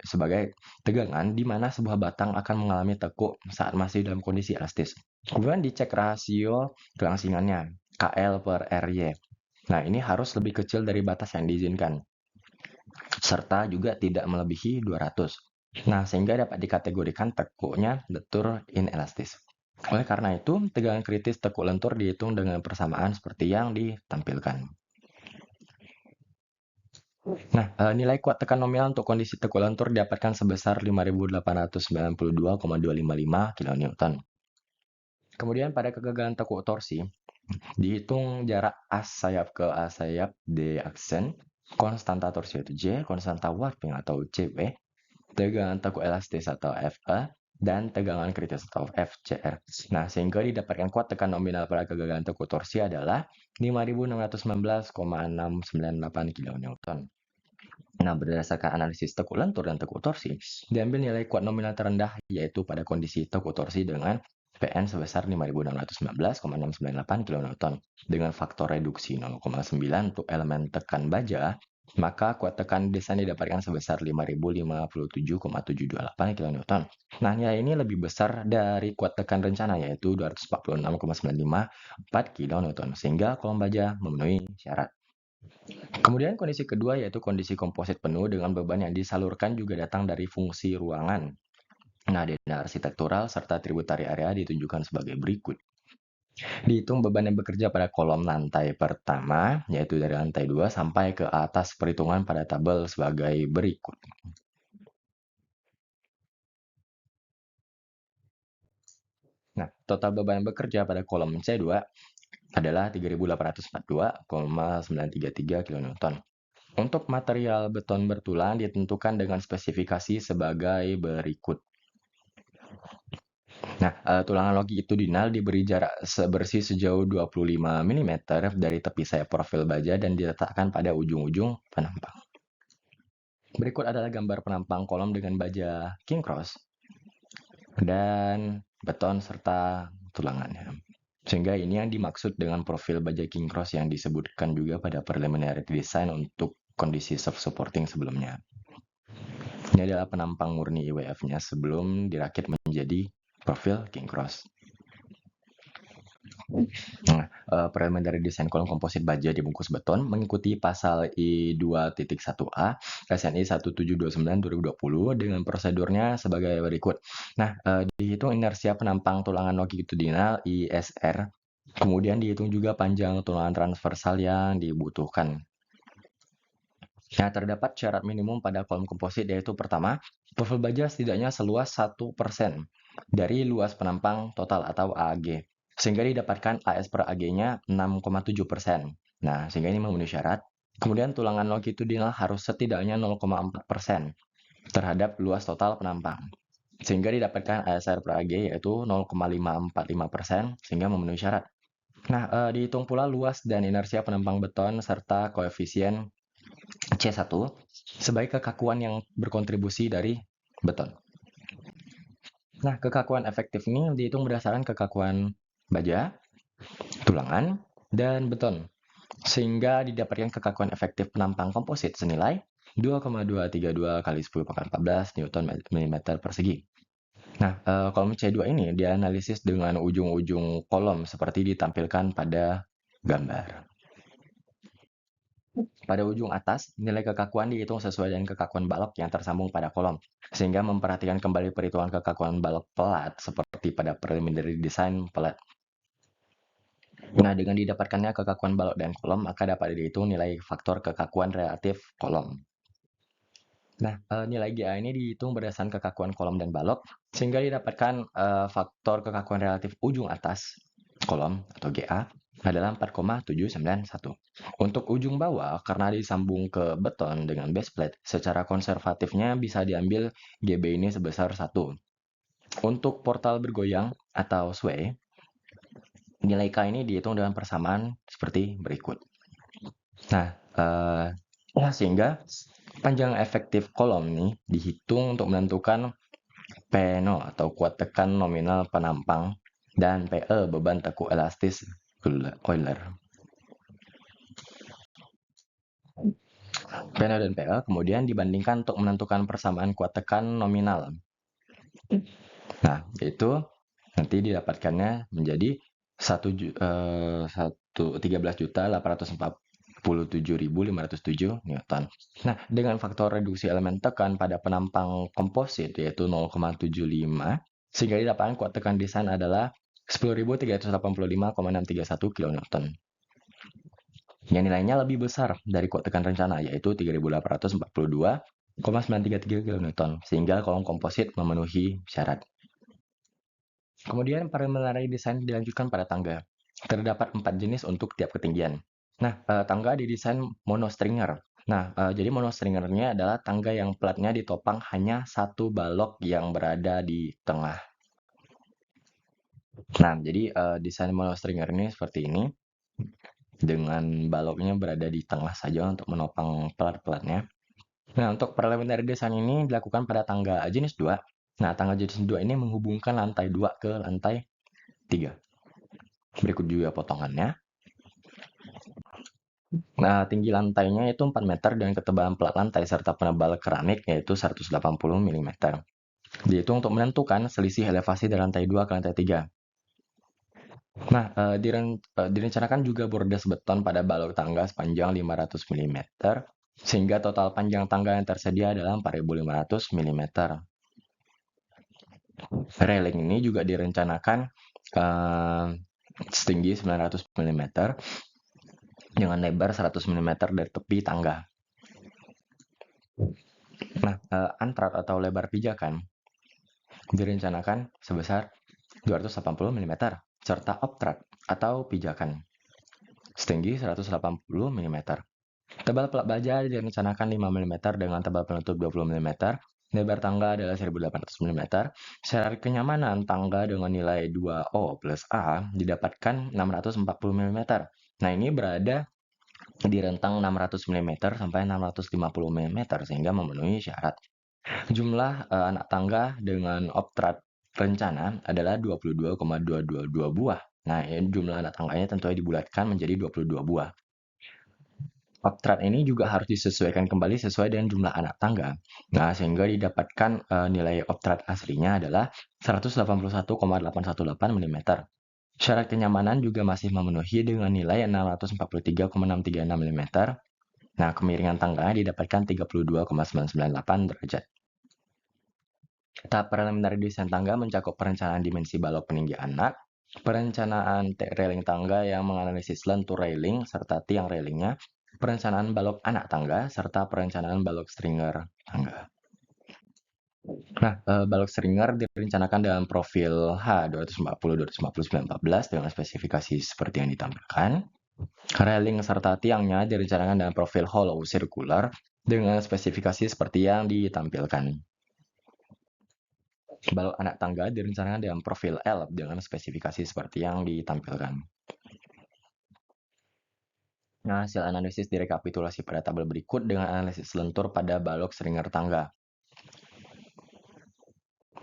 sebagai tegangan di mana sebuah batang akan mengalami tekuk saat masih dalam kondisi elastis. Kemudian dicek rasio kelangsingannya, KL/RY. Nah, ini harus lebih kecil dari batas yang diizinkan, serta juga tidak melebihi 200. Nah, sehingga dapat dikategorikan tekuknya lentur inelastis. Oleh karena itu, tegangan kritis tekuk lentur dihitung dengan persamaan seperti yang ditampilkan. Nah, nilai kuat tekan nominal untuk kondisi tekuk lentur didapatkan sebesar 5.892,255 kN. Kemudian pada kegagalan tekuk torsi, dihitung jarak as sayap ke as sayap D aksen, konstanta torsi atau J, konstanta warping atau CW, tegangan tekuk elastis atau FE, dan tegangan kritis atau FCR. Nah, sehingga didapatkan kuat tekan nominal pada kegagalan tekuk torsi adalah 5.619,698 kN. Nah, berdasarkan analisis tekuk lentur dan tekuk torsi, diambil nilai kuat nominal terendah yaitu pada kondisi tekuk torsi dengan PN sebesar 5.619,698 kN. Dengan faktor reduksi 0,9 untuk elemen tekan baja, maka kuat tekan desain didapatkan sebesar 5.057,728 kN. Nah, nilai ini lebih besar dari kuat tekan rencana yaitu 246,954 kN, sehingga kolom baja memenuhi syarat. Kemudian kondisi kedua yaitu kondisi komposit penuh dengan beban yang disalurkan juga datang dari fungsi ruangan. Nah, dana arsitektural serta tributary area ditunjukkan sebagai berikut. Dihitung beban yang bekerja pada kolom lantai pertama, yaitu dari lantai 2 sampai ke atas perhitungan pada tabel sebagai berikut. Nah, total beban yang bekerja pada kolom C2 adalah 3.842,933 kN. Untuk material beton bertulang ditentukan dengan spesifikasi sebagai berikut. Nah, tulangan longitudinal diberi jarak sebersih sejauh 25 mm dari tepi sayap profil baja dan diletakkan pada ujung-ujung penampang. Berikut adalah gambar penampang kolom dengan baja king cross dan beton serta tulangannya. Sehingga ini yang dimaksud dengan profil baja king cross yang disebutkan juga pada preliminary design untuk kondisi self-supporting sebelumnya. Ini adalah penampang murni IWF-nya sebelum dirakit menjadi profil king cross. Nah, preliminary desain kolom komposit baja dibungkus beton mengikuti pasal I2.1A SNI 1729/2020 dengan prosedurnya sebagai berikut. Nah, dihitung inersia penampang tulangan longitudinal ISR, kemudian dihitung juga panjang tulangan transversal yang dibutuhkan. Nah, terdapat syarat minimum pada kolom komposit yaitu pertama, profil baja setidaknya seluas 1% dari luas penampang total atau AG, sehingga didapatkan AS per AG-nya 6,7%. Nah, sehingga ini memenuhi syarat. Kemudian tulangan longitudinal harus setidaknya 0,4% terhadap luas total penampang, sehingga didapatkan ASR per AG yaitu 0,545% sehingga memenuhi syarat. Nah, dihitung pula luas dan inersia penampang beton serta koefisien C1 sebagai kekakuan yang berkontribusi dari beton. Nah, kekakuan efektif ini dihitung berdasarkan kekakuan baja, tulangan, dan beton. Sehingga didapatkan kekakuan efektif penampang komposit senilai 2,232 kali 10 pangkat 14 Newton mm persegi. Nah, kolom C2 ini dianalisis dengan ujung-ujung kolom seperti ditampilkan pada gambar. Pada ujung atas, nilai kekakuan dihitung sesuai dengan kekakuan balok yang tersambung pada kolom, sehingga memperhatikan kembali perhitungan kekakuan balok pelat seperti pada preliminary design pelat. Nah, dengan didapatkannya kekakuan balok dan kolom, maka dapat dihitung nilai faktor kekakuan relatif kolom. Nah, nilai GA ini dihitung berdasarkan kekakuan kolom dan balok, sehingga didapatkan faktor kekakuan relatif ujung atas kolom atau GA adalah 4,791. Untuk ujung bawah, karena disambung ke beton dengan base plate, secara konservatifnya bisa diambil GB ini sebesar 1. Untuk portal bergoyang atau sway, nilai K ini dihitung dengan persamaan seperti berikut. Nah, sehingga panjang efektif kolom ini dihitung untuk menentukan P0 atau kuat tekan nominal penampang dan PE beban tekuk elastis Euler. PNO dan PL kemudian dibandingkan untuk menentukan persamaan kuat tekan nominal. Nah, itu nanti didapatkannya menjadi 13.847.507 Newton. Nah, dengan faktor reduksi elemen tekan pada penampang komposit yaitu 0,75, sehingga didapatkan kuat tekan desain adalah 10.385,631 kN. Yang nilainya lebih besar dari kuat tekan rencana yaitu 3.842,933 kN, sehingga kolom komposit memenuhi syarat. Kemudian preliminary desain dilanjutkan pada tangga. Terdapat 4 jenis untuk tiap ketinggian. Nah, tangga didesain monostringer. Nah, jadi monostringernya adalah tangga yang platnya ditopang hanya satu balok yang berada di tengah. Nah, jadi desain monostringer ini seperti ini, dengan baloknya berada di tengah saja untuk menopang plat-platnya. Nah, untuk preliminary desain ini dilakukan pada tangga jenis 2. Nah, tangga jenis 2 ini menghubungkan lantai 2 ke lantai 3. Berikut juga potongannya. Nah, tinggi lantainya itu 4 meter dengan ketebalan plat lantai serta penebal keramik yaitu 180 mm. Dihitung untuk menentukan selisih elevasi dari lantai 2 ke lantai 3. Nah, direncanakan juga bordes beton pada balok tangga sepanjang 500 mm, sehingga total panjang tangga yang tersedia adalah 4.500 mm. Railing ini juga direncanakan setinggi 900 mm dengan lebar 100 mm dari tepi tangga. Nah, antrat atau lebar pijakan direncanakan sebesar 280 mm serta optrat atau pijakan setinggi 180 mm. Tebal plat baja direncanakan 5 mm dengan tebal penutup 20 mm. Lebar tangga adalah 1800 mm. Syarat kenyamanan tangga dengan nilai 2O plus A didapatkan 640 mm. Nah, ini berada di rentang 600 mm sampai 650 mm sehingga memenuhi syarat. Jumlah anak tangga dengan optrat rencana adalah 22,222 buah. Nah, jumlah anak tangganya tentunya dibulatkan menjadi 22 buah. Optrat ini juga harus disesuaikan kembali sesuai dengan jumlah anak tangga. Nah, sehingga didapatkan nilai optrat aslinya adalah 181,818 mm. Syarat kenyamanan juga masih memenuhi dengan nilai 643,636 mm. Nah, kemiringan tangganya didapatkan 32,998 derajat. Tahap preliminary desain tangga mencakup perencanaan dimensi balok peninggi anak, perencanaan railing tangga yang menganalisis lentur railing serta tiang railingnya, perencanaan balok anak tangga, serta perencanaan balok stringer tangga. Nah, balok stringer direncanakan dalam profil H240-249-14 dengan spesifikasi seperti yang ditampilkan. Railing serta tiangnya direncanakan dalam profil hollow circular dengan spesifikasi seperti yang ditampilkan. Balok anak tangga direncanakan dengan profil L dengan spesifikasi seperti yang ditampilkan. Nah, hasil analisis direkapitulasi pada tabel berikut dengan analisis lentur pada balok stringer tangga.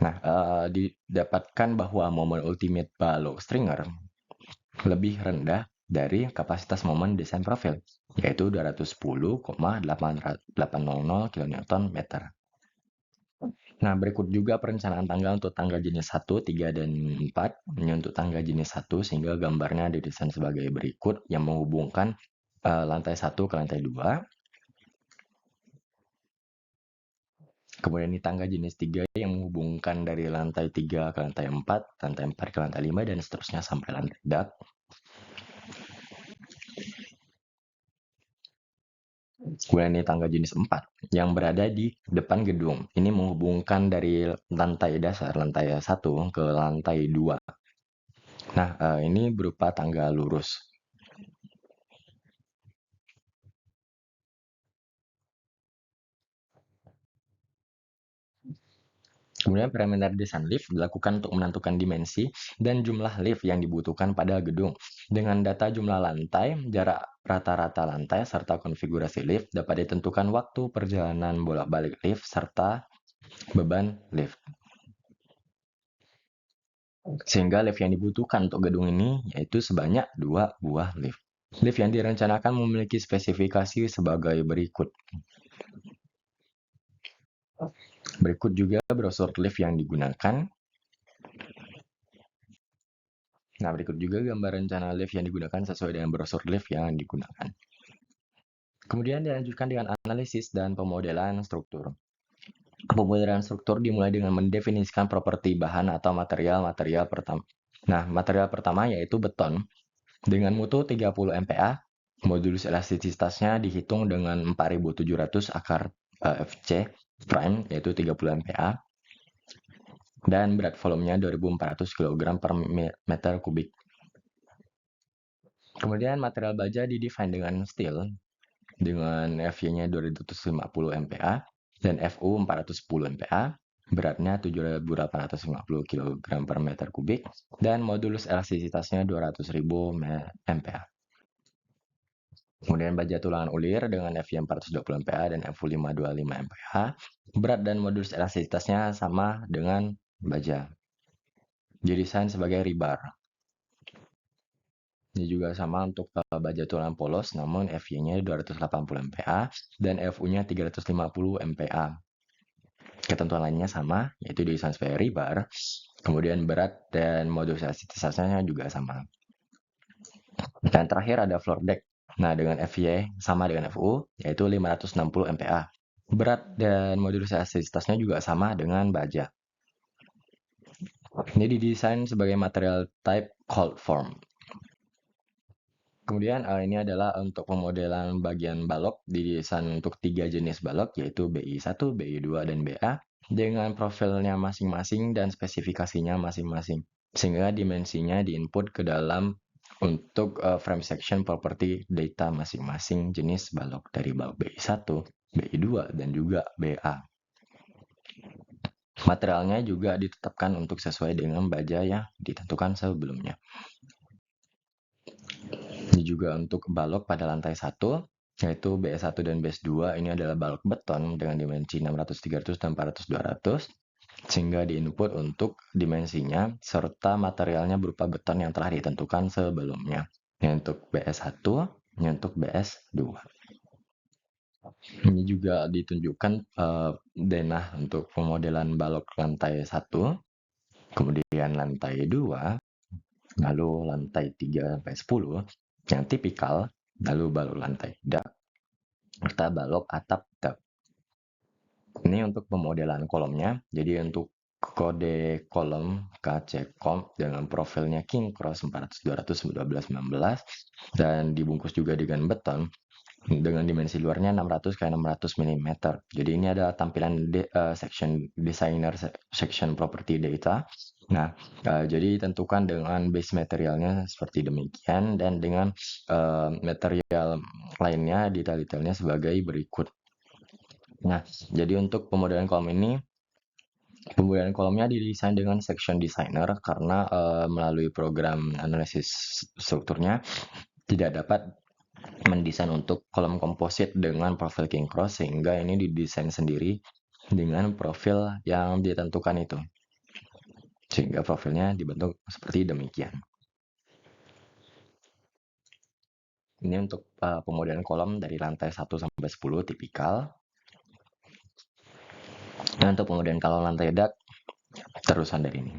Nah, didapatkan bahwa momen ultimate balok stringer lebih rendah dari kapasitas momen desain profil, yaitu 210,800 kN meter. Nah, berikut juga perencanaan tangga untuk tangga jenis 1, 3, dan 4. Ini untuk tangga jenis 1, sehingga gambarnya didesain sebagai berikut yang menghubungkan lantai 1 ke lantai 2. Kemudian ini tangga jenis 3 yang menghubungkan dari lantai 3 ke lantai 4, lantai 4 ke lantai 5, dan seterusnya sampai lantai dak. Kemudian ini tangga jenis 4 yang berada di depan gedung. Ini menghubungkan dari lantai dasar, lantai 1 ke lantai 2. Nah, ini berupa tangga lurus. Kemudian preliminary design lift dilakukan untuk menentukan dimensi dan jumlah lift yang dibutuhkan pada gedung. Dengan data jumlah lantai, jarak rata-rata lantai, serta konfigurasi lift dapat ditentukan waktu perjalanan bolak-balik lift serta beban lift. Sehingga lift yang dibutuhkan untuk gedung ini yaitu sebanyak 2 buah lift. Lift yang direncanakan memiliki spesifikasi sebagai berikut. Berikut juga brosur lift yang digunakan. Nah, berikut juga gambar rencana lift yang digunakan sesuai dengan brosur lift yang digunakan. Kemudian dilanjutkan dengan analisis dan pemodelan struktur. Pemodelan struktur dimulai dengan mendefinisikan properti bahan atau material pertama. Nah, material pertama yaitu beton dengan mutu 30 MPa. Modulus elastisitasnya dihitung dengan 4700 akar FC prime yaitu 30 MPa dan berat volumenya 2400 kg per meter kubik. Kemudian material baja didefine dengan steel dengan Fy-nya 250 MPa dan Fu 410 MPa, beratnya 7.850 kg per meter kubik, dan modulus elastisitasnya 200.000 MPa. Kemudian baja tulangan ulir dengan Fy 420 MPa dan Fu 525 MPa, berat dan modulus elastisitasnya sama dengan baja. Didesain sebagai rebar. Ini juga sama untuk baja tulangan polos, namun Fy-nya 280 MPa dan Fu-nya 350 MPa. Ketentuan lainnya sama, yaitu didesain sebagai rebar. Kemudian berat dan modulus elastisitasnya juga sama. Dan terakhir ada floor deck. Nah, dengan Fy sama dengan Fu, yaitu 560 MPa. Berat dan modulus elastisitasnya juga sama dengan baja. Ini didesain sebagai material type cold form. Kemudian ini adalah untuk pemodelan bagian balok, didesain untuk 3 jenis balok, yaitu BI1, BI2, dan BA, dengan profilnya masing-masing dan spesifikasinya masing-masing. Sehingga dimensinya diinput ke dalam untuk frame section property data masing-masing jenis balok dari balok BI1, BI2, dan juga BA. Materialnya juga ditetapkan untuk sesuai dengan baja yang ditentukan sebelumnya. Ini juga untuk balok pada lantai 1, yaitu BS1 dan BS2. Ini adalah balok beton dengan dimensi 600, 300, dan 400, 200. Sehingga diinput untuk dimensinya serta materialnya berupa beton yang telah ditentukan sebelumnya. Ini untuk BS1, ini untuk BS2. Ini juga ditunjukkan denah untuk pemodelan balok lantai 1, kemudian lantai 2, lalu lantai 3 sampai 10 yang tipikal, lalu balok lantai dak, serta balok atap dak. Ini untuk pemodelan kolomnya. Jadi untuk kode kolom KC-Comp dengan profilnya King Cross 400, 200, 12, 19 dan dibungkus juga dengan beton dengan dimensi luarnya 600 x 600 mm. Jadi ini adalah tampilan section designer section property data. Nah, jadi tentukan dengan base materialnya seperti demikian dan dengan material lainnya detail-detailnya sebagai berikut. Nah, jadi untuk pemodelan kolom ini, pemodelan kolomnya didesain dengan section designer karena melalui program analisis strukturnya tidak dapat mendesain untuk kolom komposit dengan profil king cross sehingga ini didesain sendiri dengan profil yang ditentukan itu. Sehingga profilnya dibentuk seperti demikian. Ini untuk pemodelan kolom dari lantai 1 sampai 10 tipikal. Nah, untuk pemodelan kolom lantai dak terusan dari ini.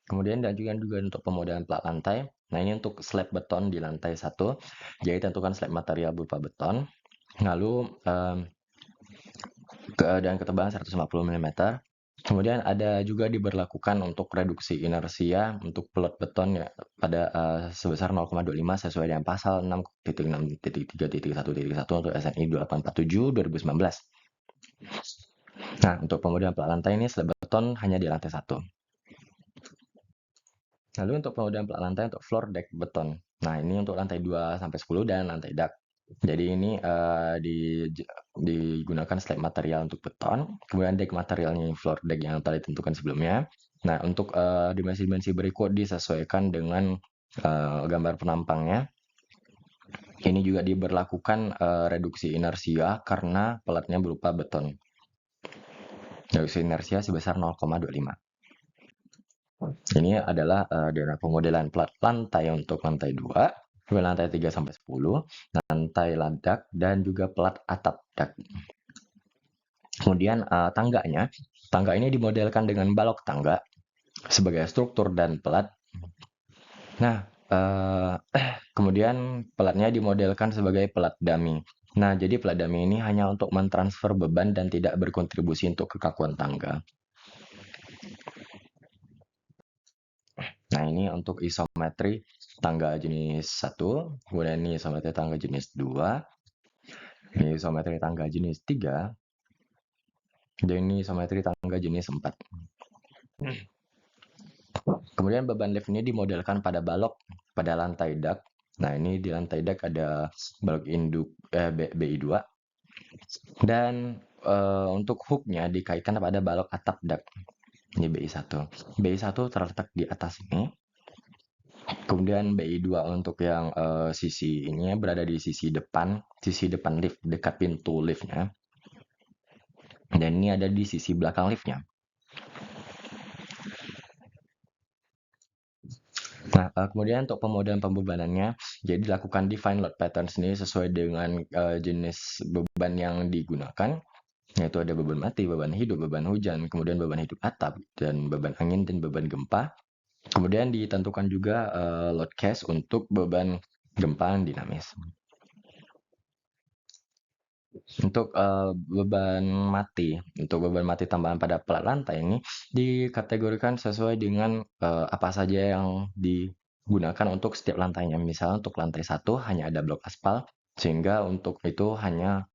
Kemudian diajukan juga untuk pemodelan plat lantai. Nah, ini untuk slab beton di lantai 1. Jadi tentukan slab material berupa beton. Lalu dan ketebalan 150 mm. Kemudian ada juga diberlakukan untuk reduksi inersia untuk plot beton ya pada sebesar 0,25 sesuai dengan pasal 6.6.3.1.1 untuk SNI 2847 2019. Nah, untuk pemodelan plat lantai ini slab beton hanya di lantai 1. Lalu untuk pemodelan plat lantai untuk floor deck beton. Nah, ini untuk lantai 2 sampai 10 dan lantai dak. Jadi ini digunakan slab material untuk beton, kemudian deck materialnya floor deck yang telah ditentukan sebelumnya. Nah, untuk dimensi-dimensi berikut disesuaikan dengan gambar penampangnya. Ini juga diberlakukan reduksi inersia karena pelatnya berupa beton. Reduksi inersia sebesar 0,25. Ini adalah daerah pemodelan plat lantai untuk lantai 2, kemudian lantai 3 sampai 10, lantai ladak, dan juga plat atap dak. Kemudian tangga ini dimodelkan dengan balok tangga sebagai struktur dan pelat. Nah, kemudian pelatnya dimodelkan sebagai pelat dummy. Nah, jadi pelat dummy ini hanya untuk mentransfer beban dan tidak berkontribusi untuk kekakuan tangga. Nah, ini untuk isometri tangga jenis 1, kemudian ini isometri tangga jenis 2, ini isometri tangga jenis 3, dan ini isometri tangga jenis 4. Kemudian beban lift ini dimodelkan pada balok pada lantai dak. Nah, ini di lantai dak ada balok induk BI2, dan untuk hooknya dikaitkan pada balok atap dak. Ini BI1. BI1 terletak di atas ini. Kemudian BI2 untuk yang sisi ini berada di sisi depan lift, dekat pintu liftnya. Dan ini ada di sisi belakang liftnya. Nah, kemudian untuk pemodelan pembebanannya, jadi dilakukan define load patterns ini sesuai dengan jenis beban yang digunakan, yaitu ada beban mati, beban hidup, beban hujan, kemudian beban hidup atap, dan beban angin, dan beban gempa. Kemudian ditentukan juga load case untuk beban gempa dinamis. Untuk beban mati tambahan pada plat lantai ini dikategorikan sesuai dengan apa saja yang digunakan untuk setiap lantainya. Misalnya untuk lantai 1 hanya ada blok aspal, sehingga untuk itu hanya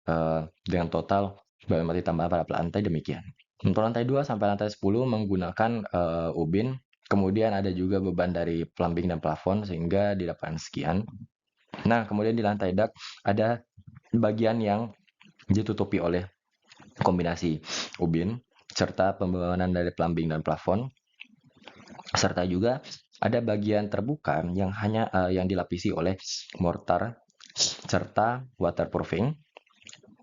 dengan total beban mati tambahan pada plat lantai demikian. Untuk lantai 2 sampai lantai 10 menggunakan ubin, kemudian ada juga beban dari plumbing dan plafon sehingga didapatkan sekian. Nah, kemudian di lantai dak ada bagian yang ditutupi oleh kombinasi ubin serta pembangunan dari plumbing dan plafon, serta juga ada bagian terbuka yang hanya yang dilapisi oleh mortar serta waterproofing.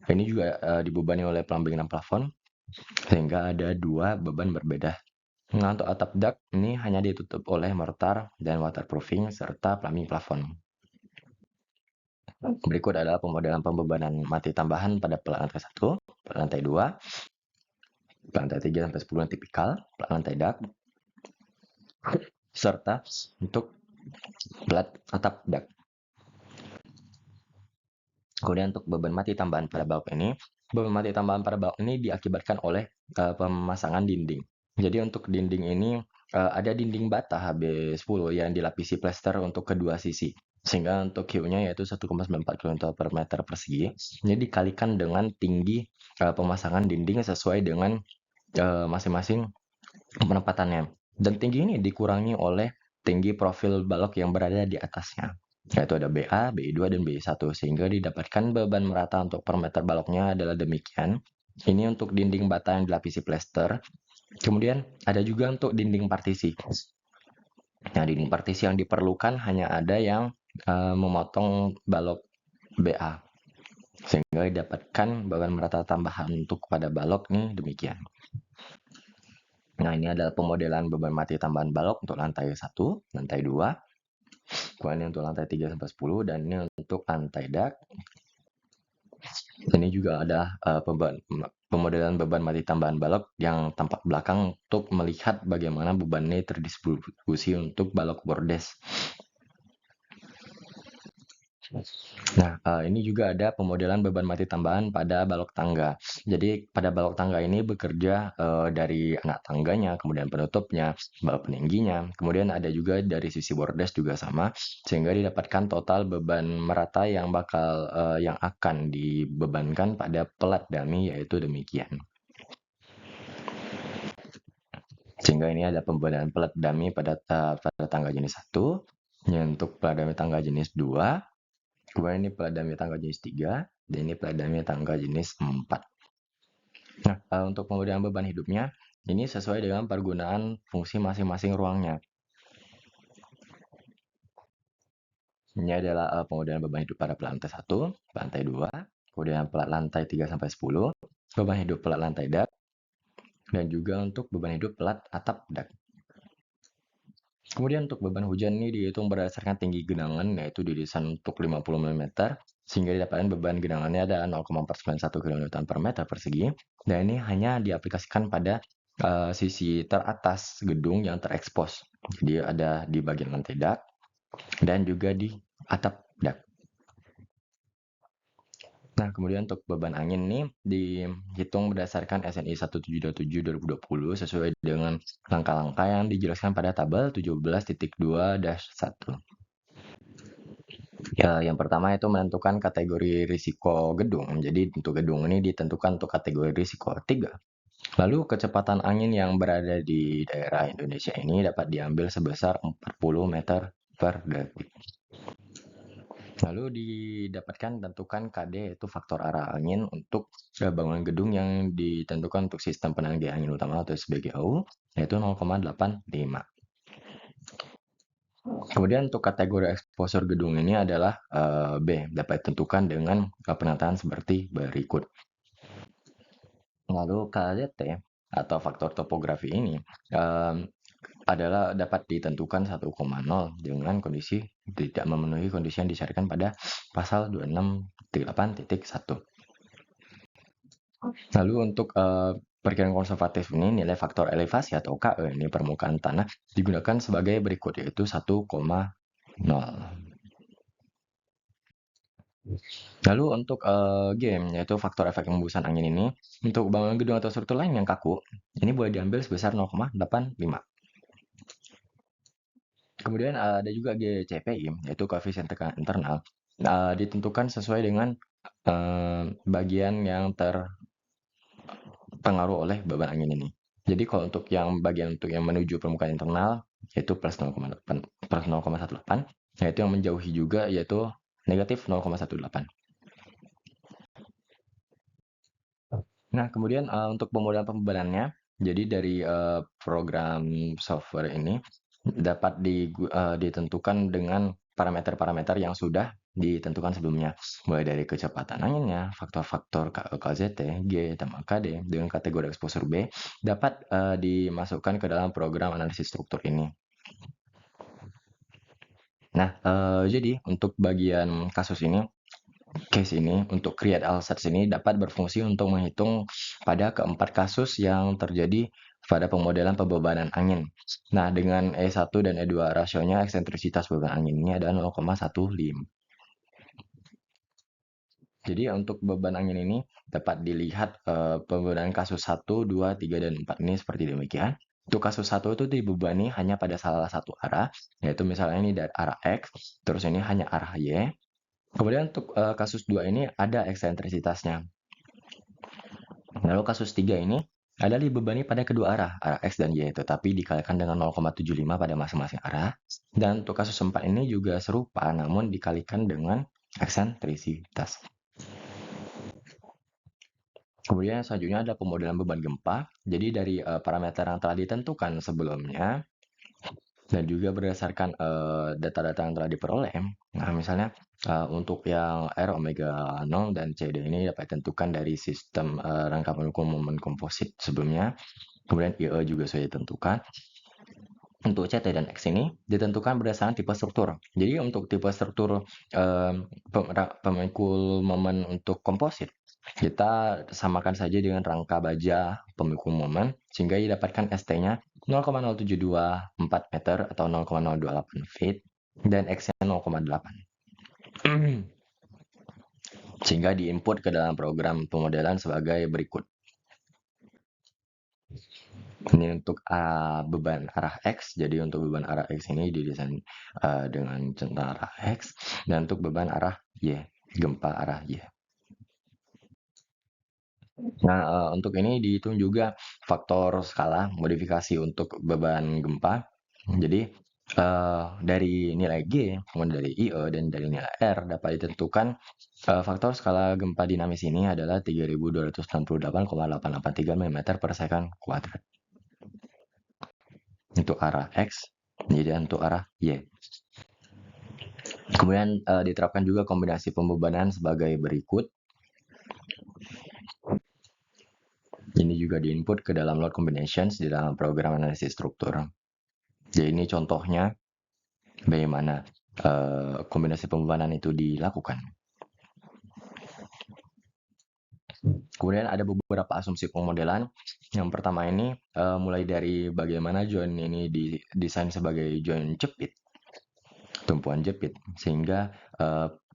Ini juga dibebani oleh plumbing dan plafon, sehingga ada dua beban berbeda. Nah, untuk atap dak ini hanya ditutup oleh mortar dan waterproofing serta plumbing plafon. Berikut adalah pemodelan pembebanan mati tambahan pada lantai 1, lantai 2, lantai 3 sampai 10 yang tipikal, lantai dak, serta untuk plat atap dak. Kemudian untuk beban mati tambahan pada balok ini, beban mati tambahan pada balok ini diakibatkan oleh pemasangan dinding. Jadi untuk dinding ini ada dinding bata HB10 yang dilapisi plester untuk kedua sisi. Sehingga untuk Q-nya yaitu 1,94 kN per meter persegi. Ini dikalikan dengan tinggi pemasangan dinding sesuai dengan masing-masing penempatannya. Dan tinggi ini dikurangi oleh tinggi profil balok yang berada di atasnya, yaitu ada BA, BI2, dan BI1, sehingga didapatkan beban merata untuk per meter baloknya adalah demikian. Ini untuk dinding bata yang dilapisi plester. Kemudian ada juga untuk dinding partisi. Nah, dinding partisi yang diperlukan hanya ada yang memotong balok BA, sehingga didapatkan beban merata tambahan untuk pada balok nih demikian. Nah, ini adalah pemodelan beban mati tambahan balok untuk lantai 1, lantai 2, kemudian untuk lantai 3 sampai 10, dan ini untuk lantai dak. Ini juga ada pemodelan beban mati tambahan balok yang tampak belakang untuk melihat bagaimana beban ini terdistribusi untuk balok bordes. Nah, ini juga ada pemodelan beban mati tambahan pada balok tangga. Jadi pada balok tangga ini bekerja dari anak tangganya, kemudian penutupnya, balok peningginya, kemudian ada juga dari sisi bordes juga sama, sehingga didapatkan total beban merata yang yang akan dibebankan pada pelat dummy, yaitu demikian. Sehingga ini ada pembebanan pelat dummy pada tangga jenis 1, ini untuk pelat dummy tangga jenis 2, kemudian ini pelat dummy tangga jenis 3, dan ini pelat dummy tangga jenis 4. Nah, untuk pemberian beban hidupnya, ini sesuai dengan pergunaan fungsi masing-masing ruangnya. Ini adalah pemberian beban hidup pada pelat lantai 1, lantai 2, kemudian pelat lantai 3 sampai 10, beban hidup pelat lantai dak, dan juga untuk beban hidup pelat atap dak. Kemudian untuk beban hujan ini dihitung berdasarkan tinggi genangan, yaitu didesain untuk 50 mm, sehingga didapatkan beban genangannya ada 0,491 kN per meter persegi, dan ini hanya diaplikasikan pada sisi teratas gedung yang terekspos. Jadi ada di bagian lantai dak dan juga di atap dak. Nah, kemudian untuk beban angin ini dihitung berdasarkan SNI 1727/2020 sesuai dengan langkah-langkah yang dijelaskan pada tabel 17.2-1. Ya, yang pertama itu menentukan kategori risiko gedung. Jadi untuk gedung ini ditentukan untuk kategori risiko 3. Lalu kecepatan angin yang berada di daerah Indonesia ini dapat diambil sebesar 40 meter per detik. Lalu didapatkan tentukan KD, yaitu faktor arah angin untuk bangunan gedung yang ditentukan untuk sistem penanggi angin utama atau SBGU, yaitu 0,85. Kemudian untuk kategori exposure gedung ini adalah B, dapat ditentukan dengan penataan seperti berikut. Lalu KZT atau faktor topografi ini adalah dapat ditentukan 1,0 dengan kondisi tidak memenuhi kondisi yang disyaratkan pada pasal 26.8.1. Lalu untuk perkiraan konservatif ini nilai faktor elevasi atau KE ini permukaan tanah digunakan sebagai berikut, yaitu 1,0. Lalu untuk game, yaitu faktor efek hembusan angin ini, untuk bangunan gedung atau struktur lain yang kaku, ini boleh diambil sebesar 0,85. Kemudian ada juga GCPI, yaitu koefisien tekanan internal, ditentukan sesuai dengan bagian yang terpengaruh oleh beban angin ini. Jadi kalau untuk yang bagian untuk yang menuju permukaan internal, yaitu plus 0,18, yaitu yang menjauhi juga yaitu negatif 0,18. Nah, kemudian untuk pemodelan pembebanannya, jadi dari program software ini dapat ditentukan dengan parameter-parameter yang sudah ditentukan sebelumnya, mulai dari kecepatan anginnya, faktor-faktor KZT, G, dan KD dengan kategori exposure B dapat dimasukkan ke dalam program analisis struktur ini. Nah, jadi untuk bagian kasus ini, case ini untuk create Alsats ini dapat berfungsi untuk menghitung pada keempat kasus yang terjadi pada pemodelan pembebanan angin. Nah, dengan E1 dan E2 rasionya eksentrisitas beban angin ini adalah 0,15. Jadi untuk beban angin ini dapat dilihat pembebanan kasus 1, 2, 3, dan 4 ini seperti demikian. Untuk kasus 1 itu dibebani hanya pada salah satu arah, yaitu misalnya ini dari arah X, terus ini hanya arah Y. Kemudian untuk kasus 2 ini ada eksentrisitasnya. Lalu kasus 3 ini adalah dibebani pada kedua arah X dan Y, tetapi dikalikan dengan 0,75 pada masing-masing arah. Dan untuk kasus 4 ini juga serupa, namun dikalikan dengan eksentrisitas. Kemudian selanjutnya ada pemodelan beban gempa. Jadi dari parameter yang telah ditentukan sebelumnya, dan juga berdasarkan data-data yang telah diperoleh. Nah, misalnya untuk yang R omega 0 dan CD ini dapat ditentukan dari sistem rangka pendukung momen komposit sebelumnya. Kemudian IE juga sudah ditentukan. Untuk CT dan X ini ditentukan berdasarkan tipe struktur. Jadi untuk tipe struktur pemikul momen untuk komposit, kita samakan saja dengan rangka baja pemikul momen sehingga didapatkan ST-nya 0,0724 meter atau 0,028 feet dan X-nya 0,8. Sehingga diinput ke dalam program pemodelan sebagai berikut. Ini untuk beban arah X, jadi untuk beban arah X ini didesain dengan centang arah X, dan untuk beban arah Y, gempa arah Y. Nah, untuk ini dihitung juga faktor skala modifikasi untuk beban gempa. Jadi dari nilai G, kemudian dari IE, dan dari nilai R dapat ditentukan faktor skala gempa dinamis ini adalah 3268,883 mm per second kuadrat. Untuk arah X, jadi untuk arah Y. Kemudian diterapkan juga kombinasi pembebanan sebagai berikut. Ini juga diinput ke dalam load combinations di dalam program analisis struktur. Jadi ini contohnya bagaimana kombinasi pembebanan itu dilakukan. Kemudian ada beberapa asumsi pemodelan. Yang pertama ini mulai dari bagaimana join ini didesain sebagai join jepit, tumpuan jepit, sehingga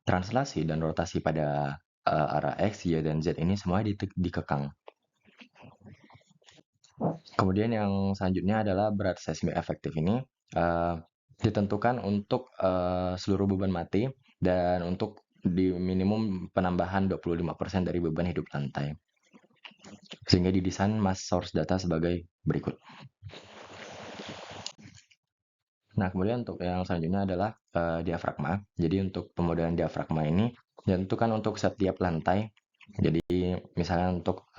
translasi dan rotasi pada arah X, Y, dan Z ini semua dikekang. Kemudian yang selanjutnya adalah berat seismik efektif ini ditentukan untuk seluruh beban mati dan untuk di minimum penambahan 25% dari beban hidup lantai. Sehingga didesain mass source data sebagai berikut. Nah, kemudian untuk yang selanjutnya adalah diafragma. Jadi untuk pemodelan diafragma ini ditentukan untuk setiap lantai. Jadi misalnya untuk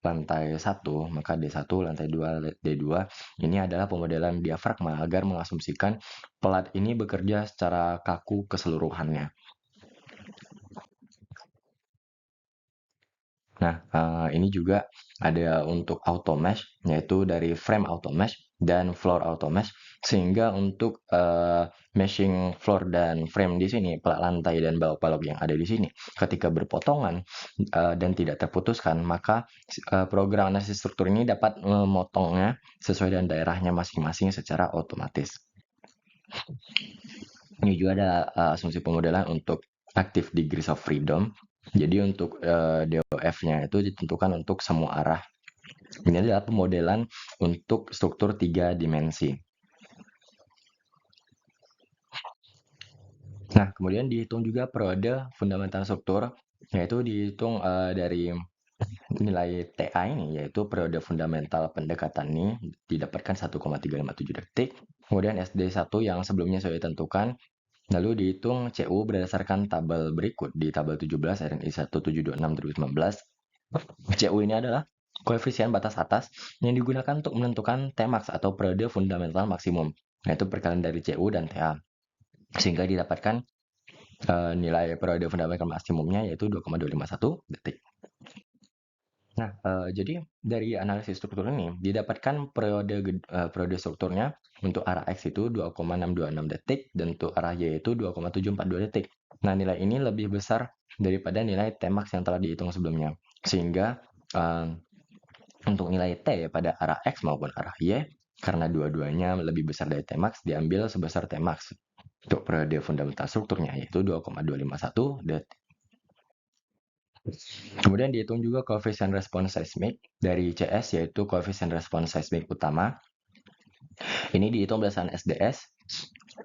lantai 1, maka D1, lantai 2, D2, ini adalah pemodelan diafragma agar mengasumsikan pelat ini bekerja secara kaku keseluruhannya. Nah, ini juga ada untuk auto mesh, yaitu dari frame auto mesh dan floor auto mesh, sehingga untuk meshing floor dan frame di sini, pelat lantai dan balok-balok yang ada di sini, ketika berpotongan dan tidak terputuskan, maka program analisis struktur ini dapat memotongnya sesuai dengan daerahnya masing-masing secara otomatis. Ini juga ada asumsi pemodelan untuk active degrees of freedom. Jadi untuk DOF-nya itu ditentukan untuk semua arah. Ini adalah pemodelan untuk struktur 3 dimensi. Nah, kemudian dihitung juga periode fundamental struktur, yaitu dihitung dari nilai TA ini, yaitu periode fundamental pendekatan ini didapatkan 1,357 detik. Kemudian SD1 yang sebelumnya sudah ditentukan, lalu dihitung CU berdasarkan tabel berikut di tabel 17 RNI 1726/2019. CU ini adalah koefisien batas atas yang digunakan untuk menentukan Tmax atau periode fundamental maksimum, yaitu perkalian dari CU dan TA. Sehingga didapatkan nilai periode fundamental maksimumnya yaitu 2,251 detik. Nah, jadi dari analisis struktur ini didapatkan periode strukturnya untuk arah X itu 2,626 detik dan untuk arah Y itu 2,742 detik. Nah, nilai ini lebih besar daripada nilai Tmax yang telah dihitung sebelumnya. Sehingga untuk nilai T pada arah X maupun arah Y, karena dua-duanya lebih besar dari Tmax, diambil sebesar Tmax. Untuk periode fundamental strukturnya yaitu 2,251 detik. Kemudian dihitung juga koefisien respons seismik dari CS, yaitu koefisien respons seismik utama. Ini dihitung berdasarkan SDS,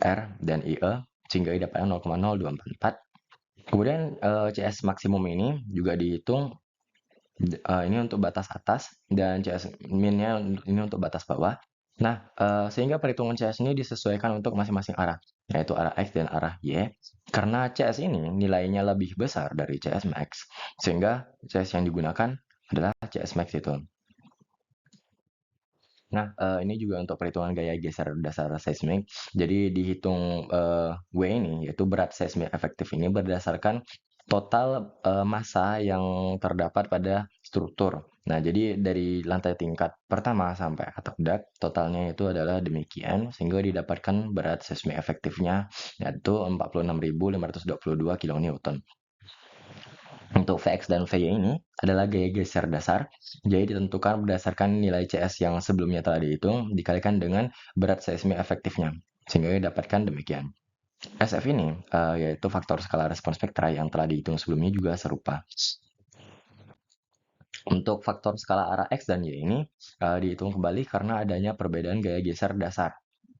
R, dan IE, sehingga didapatkan 0,0244. Kemudian CS maksimum ini juga dihitung, ini untuk batas atas, dan CS minnya ini untuk batas bawah. Nah, sehingga perhitungan CS ini disesuaikan untuk masing-masing arah, yaitu arah X dan arah Y. Karena CS ini nilainya lebih besar dari CS Max, sehingga CS yang digunakan adalah CS Max itu. Nah, ini juga untuk perhitungan gaya geser dasar seismik. Jadi dihitung W ini, yaitu berat seismik efektif ini berdasarkan total massa yang terdapat pada struktur. Nah, jadi dari lantai tingkat pertama sampai atap dak, totalnya itu adalah demikian, sehingga didapatkan berat seismik efektifnya yaitu 46.522 kN. Untuk Vx dan Vy ini adalah gaya geser dasar, jadi ditentukan berdasarkan nilai CS yang sebelumnya telah dihitung dikalikan dengan berat seismik efektifnya, sehingga didapatkan demikian. SF ini yaitu faktor skala respons spektra yang telah dihitung sebelumnya juga serupa. Untuk faktor skala arah X dan Y ini dihitung kembali karena adanya perbedaan gaya geser dasar.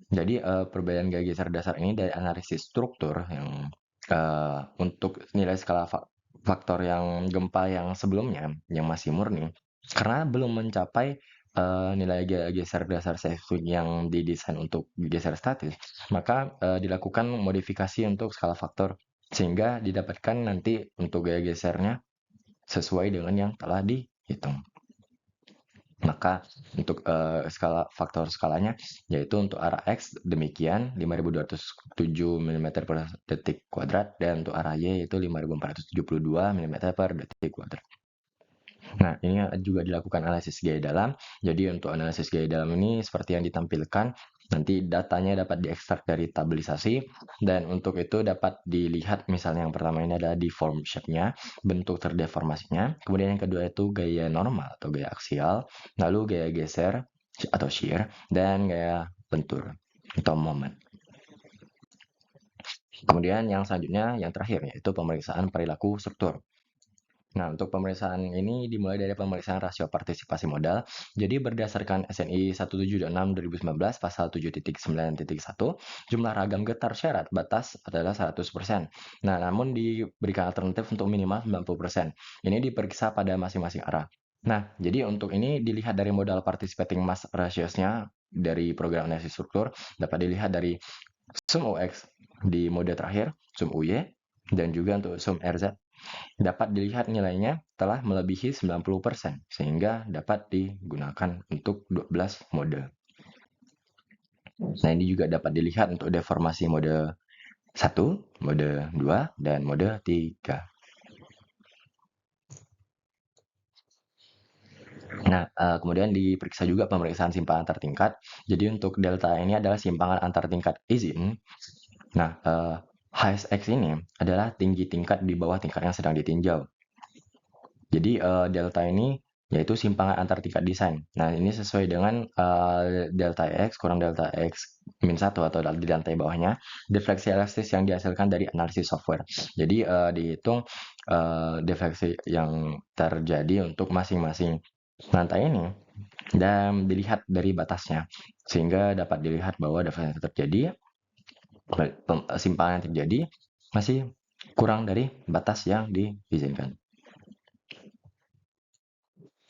Jadi perbedaan gaya geser dasar ini dari analisis struktur yang untuk nilai skala faktor yang gempa yang sebelumnya yang masih murni, karena belum mencapai nilai gaya geser dasar seismik yang didesain untuk geser statis, maka dilakukan modifikasi untuk skala faktor sehingga didapatkan nanti untuk gaya gesernya sesuai dengan yang telah dihitung. Maka untuk faktor skalanya yaitu untuk arah X demikian 5207 mm per detik kuadrat dan untuk arah Y yaitu 5472 mm per detik kuadrat. Nah, ini juga dilakukan analisis gaya dalam. Jadi untuk analisis gaya dalam ini seperti yang ditampilkan Nanti datanya dapat diekstrak dari tabelisasi, dan untuk itu dapat dilihat misalnya yang pertama ini adalah deform shape-nya, bentuk terdeformasinya. Kemudian yang kedua itu gaya normal atau gaya aksial, lalu gaya geser atau shear, dan gaya bentur atau moment. Kemudian yang selanjutnya, yang terakhir, yaitu pemeriksaan perilaku struktur. Nah, untuk pemeriksaan ini dimulai dari pemeriksaan rasio partisipasi modal. Jadi berdasarkan SNI 176 2019 pasal 7.9.1, jumlah ragam getar syarat batas adalah 100%. Nah, namun diberikan alternatif untuk minimal 90%. Ini diperiksa pada masing-masing arah. Nah, jadi untuk ini dilihat dari modal participating mass ratios-nya dari program analisis struktur, dapat dilihat dari sum OX di mode terakhir, sum UY, dan juga untuk sum RZ dapat dilihat nilainya telah melebihi 90%, sehingga dapat digunakan untuk 12 mode. Nah, ini juga dapat dilihat untuk deformasi mode 1, mode 2, dan mode 3. Nah, kemudian diperiksa juga pemeriksaan simpangan antar tingkat. Jadi untuk delta ini adalah simpangan antar tingkat izin. Nah, highest X ini adalah tinggi tingkat di bawah tingkat yang sedang ditinjau. Jadi delta ini yaitu simpangan antar tingkat desain. Nah, ini sesuai dengan delta X kurang delta X min 1 atau di lantai bawahnya, defleksi elastis yang dihasilkan dari analisis software. Jadi dihitung defleksi yang terjadi untuk masing-masing lantai ini dan dilihat dari batasnya. Sehingga dapat dilihat bahwa defleksi yang terjadi, simpangan yang terjadi masih kurang dari batas yang diizinkan.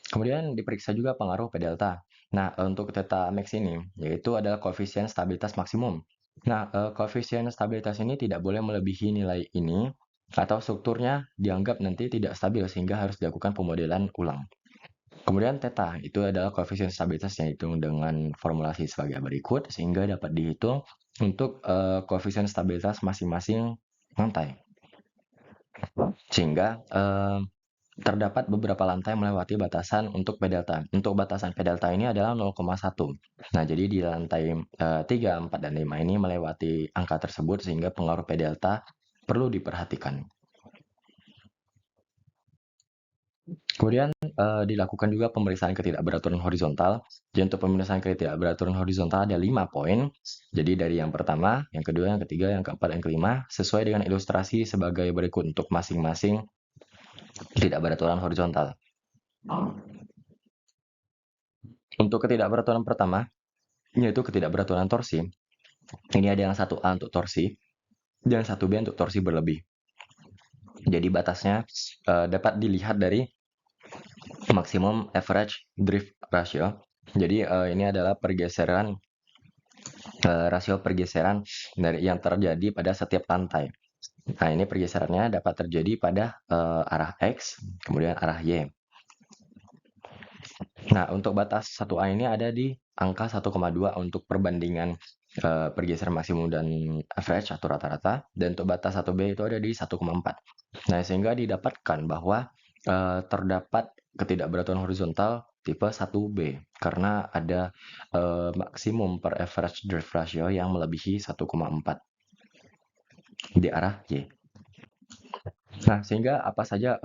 Kemudian diperiksa juga pengaruh P delta. Nah, untuk theta max ini, yaitu adalah koefisien stabilitas maksimum. Nah, koefisien stabilitas ini tidak boleh melebihi nilai ini, atau strukturnya dianggap nanti tidak stabil sehingga harus dilakukan pemodelan ulang. Kemudian theta itu adalah koefisien stabilitas yang dihitung dengan formulasi sebagai berikut, sehingga dapat dihitung untuk koefisien stabilitas masing-masing lantai. Sehingga terdapat beberapa lantai melewati batasan untuk P delta. Untuk batasan P delta ini adalah 0,1. Nah, jadi di lantai 3, 4, dan 5 ini melewati angka tersebut sehingga pengaruh P delta perlu diperhatikan. Kemudian dilakukan juga pemeriksaan ketidakberaturan horizontal. Jadi untuk pemeriksaan ketidakberaturan horizontal ada 5 poin. Jadi dari yang pertama, yang kedua, yang ketiga, yang keempat, dan kelima, sesuai dengan ilustrasi sebagai berikut untuk masing-masing ketidakberaturan horizontal. Untuk ketidakberaturan pertama, yaitu ketidakberaturan torsi. Ini ada yang 1A untuk torsi, dan 1B untuk torsi berlebih. Jadi batasnya dapat dilihat dari maksimum average drift ratio. Jadi ini adalah pergeseran rasio pergeseran dari yang terjadi pada setiap lantai. Nah, ini pergeserannya dapat terjadi pada arah X, kemudian arah Y. Nah, untuk batas 1A ini ada di angka 1,2 untuk perbandingan pergeseran maksimum dan average atau rata-rata, dan untuk batas 1B itu ada di 1,4. Nah, sehingga didapatkan bahwa terdapat ketidakberaturan horizontal tipe 1B karena ada maksimum per average drift ratio yang melebihi 1,4 di arah Y. Nah, sehingga apa saja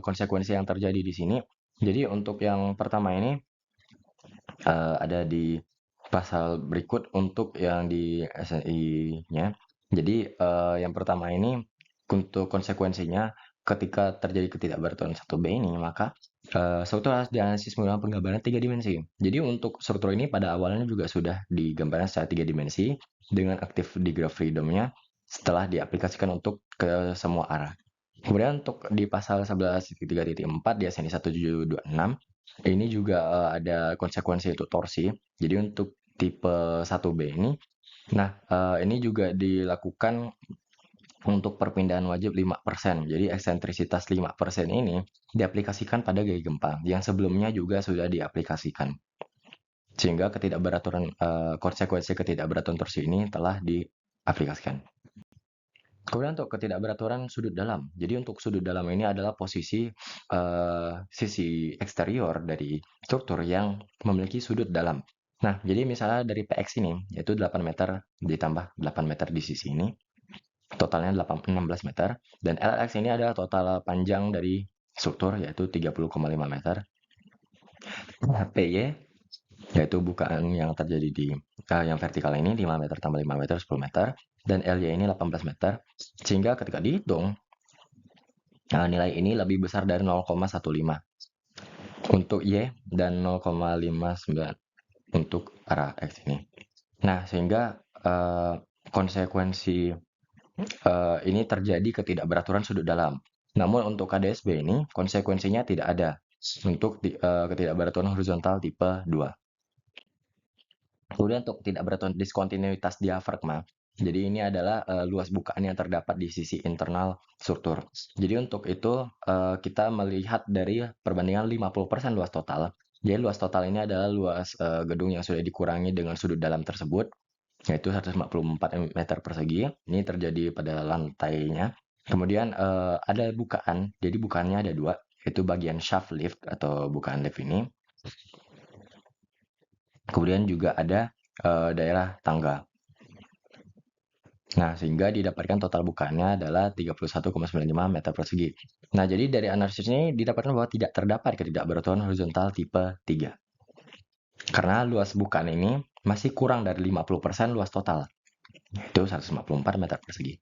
konsekuensi yang terjadi di sini? Jadi untuk yang pertama ini ada di pasal berikut untuk yang di SNI-nya. Jadi yang pertama ini untuk konsekuensinya ketika terjadi ketidakberaturan 1B ini, maka struktur harus dianalisis menggunakan penggambaran 3 dimensi. Jadi untuk struktur ini pada awalnya juga sudah digambarkan secara 3 dimensi dengan aktif degree of freedom-nya setelah diaplikasikan untuk ke semua arah. Kemudian untuk di pasal 11.3.4 di SNI 1726 ini juga ada konsekuensi untuk torsi. Jadi untuk tipe 1B ini, nah ini juga dilakukan untuk perpindahan wajib 5%. Jadi eksentrisitas 5% ini diaplikasikan pada gaya gempa yang sebelumnya juga sudah diaplikasikan. Sehingga konsekuensi ketidakberaturan torsi ini telah diaplikasikan. Kemudian untuk ketidakberaturan sudut dalam. Jadi untuk sudut dalam ini adalah posisi sisi eksterior dari struktur yang memiliki sudut dalam. Nah, jadi misalnya dari PX ini, yaitu 8 meter ditambah 8 meter di sisi ini, totalnya 16 meter. Dan LX ini adalah total panjang dari struktur, yaitu 30,5 meter. PY, yaitu bukaan yang terjadi di yang vertikal ini 5 meter tambah 5 meter, 10 meter. Dan LY ini 18 meter. Sehingga ketika dihitung, nilai ini lebih besar dari 0,15 untuk Y dan 0,59 untuk arah X ini. Nah, sehingga konsekuensi ini terjadi ketidakberaturan sudut dalam. Namun untuk KDSB ini konsekuensinya tidak ada untuk ketidakberaturan horizontal tipe 2. Kemudian untuk ketidakberaturan diskontinuitas diafragma. Jadi ini adalah luas bukaan yang terdapat di sisi internal struktur. Jadi untuk itu kita melihat dari perbandingan 50% luas total. Jadi luas total ini adalah luas gedung yang sudah dikurangi dengan sudut dalam tersebut, yaitu 154 meter persegi. Ini terjadi pada lantainya. Kemudian ada bukaan, jadi bukaannya ada dua, yaitu bagian shaft lift atau bukaan lift ini. Kemudian juga ada daerah tangga. Nah, sehingga didapatkan total bukaannya adalah 31,95 meter persegi. Nah, jadi dari analisis ini didapatkan bahwa tidak terdapat ketidakberaturan horizontal tipe 3. Karena luas bukaan ini masih kurang dari 50% luas total, yaitu 154 meter persegi.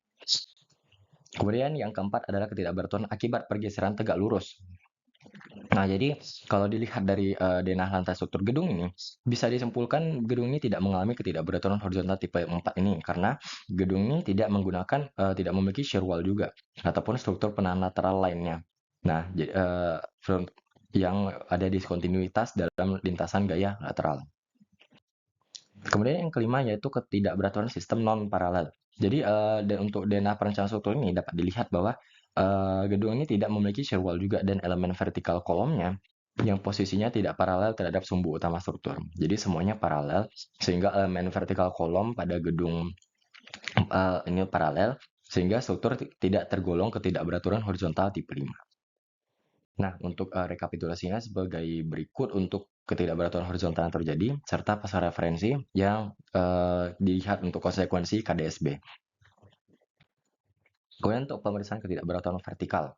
Kemudian yang keempat adalah ketidakberaturan akibat pergeseran tegak lurus. Nah, jadi kalau dilihat dari denah lantai struktur gedung ini, bisa disimpulkan gedung ini tidak mengalami ketidakberaturan horizontal tipe 4 ini karena gedung ini tidak menggunakan tidak memiliki shear wall juga ataupun struktur penahan lateral lainnya. Nah, yang ada diskontinuitas dalam lintasan gaya lateral. Kemudian yang kelima yaitu ketidakberaturan sistem non paralel. Jadi untuk denah perencanaan struktur ini dapat dilihat bahwa gedung ini tidak memiliki shear wall juga dan elemen vertikal kolomnya yang posisinya tidak paralel terhadap sumbu utama struktur. Jadi semuanya paralel sehingga elemen vertikal kolom pada gedung ini paralel sehingga struktur tidak tergolong ketidakberaturan horizontal tipe 5. Nah, untuk rekapitulasinya sebagai berikut untuk ketidakberaturan horizontal yang terjadi, serta pasar referensi yang dilihat untuk konsekuensi KDSB. Kemudian untuk pemeriksaan ketidakberaturan vertikal,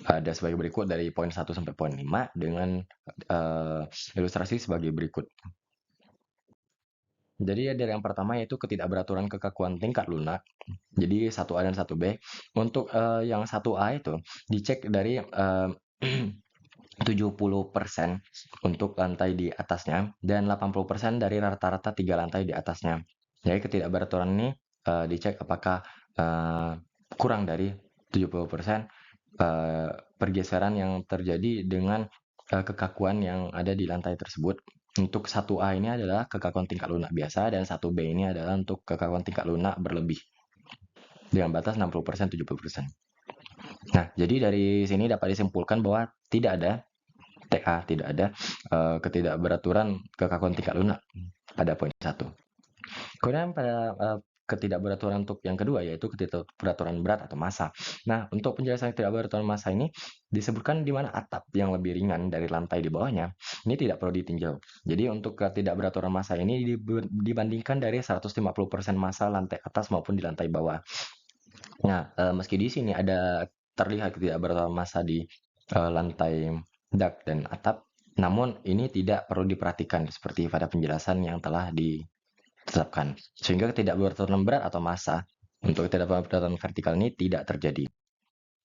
ada sebagai berikut dari poin 1 sampai poin 5 dengan ilustrasi sebagai berikut. Jadi dari yang pertama yaitu ketidakberaturan kekakuan tingkat lunak. Jadi 1A dan 1B. Untuk yang 1A itu dicek dari 70% untuk lantai di atasnya dan 80% dari rata-rata 3 lantai di atasnya. Jadi ketidakberaturan ini dicek apakah kurang dari 70% pergeseran yang terjadi dengan kekakuan yang ada di lantai tersebut. Untuk 1A ini adalah kekakuan tingkat lunak biasa dan 1B ini adalah untuk kekakuan tingkat lunak berlebih dengan batas 60% 70%. Nah, jadi dari sini dapat disimpulkan bahwa tidak ada TA, tidak ada ketidakberaturan kekakuan tingkat lunak pada poin 1. Kemudian pada ketidakberaturan untuk yang kedua yaitu ketidakberaturan berat atau massa. Nah, untuk penjelasan ketidakberaturan massa ini disebutkan di mana atap yang lebih ringan dari lantai di bawahnya ini tidak perlu ditinjau. Jadi untuk ketidakberaturan massa ini dibandingkan dari 150% massa lantai atas maupun di lantai bawah. Nah, meski di sini ada terlihat ketidakberaturan massa di lantai dak dan atap, namun ini tidak perlu diperhatikan seperti pada penjelasan yang telah ditetapkan. Sehingga ketidakberaturan berat atau massa untuk ketidakberaturan vertikal ini tidak terjadi.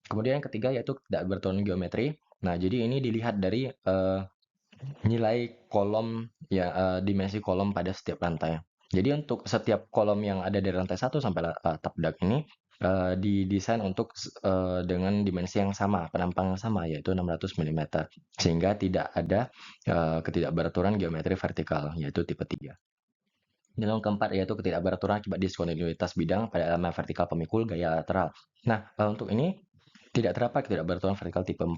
Kemudian yang ketiga yaitu ketidakberaturan geometri. Nah, jadi ini dilihat dari nilai kolom ya dimensi kolom pada setiap lantai. Jadi untuk setiap kolom yang ada dari lantai 1 sampai atap dak ini didesain untuk dengan dimensi yang sama, penampang yang sama yaitu 600 mm sehingga tidak ada ketidakberaturan geometri vertikal yaitu tipe 3. Dan yang keempat yaitu ketidakberaturan akibat diskontinuitas bidang pada elemen vertikal pemikul gaya lateral. Nah, untuk ini tidak terdapat ketidakberaturan vertikal tipe 4.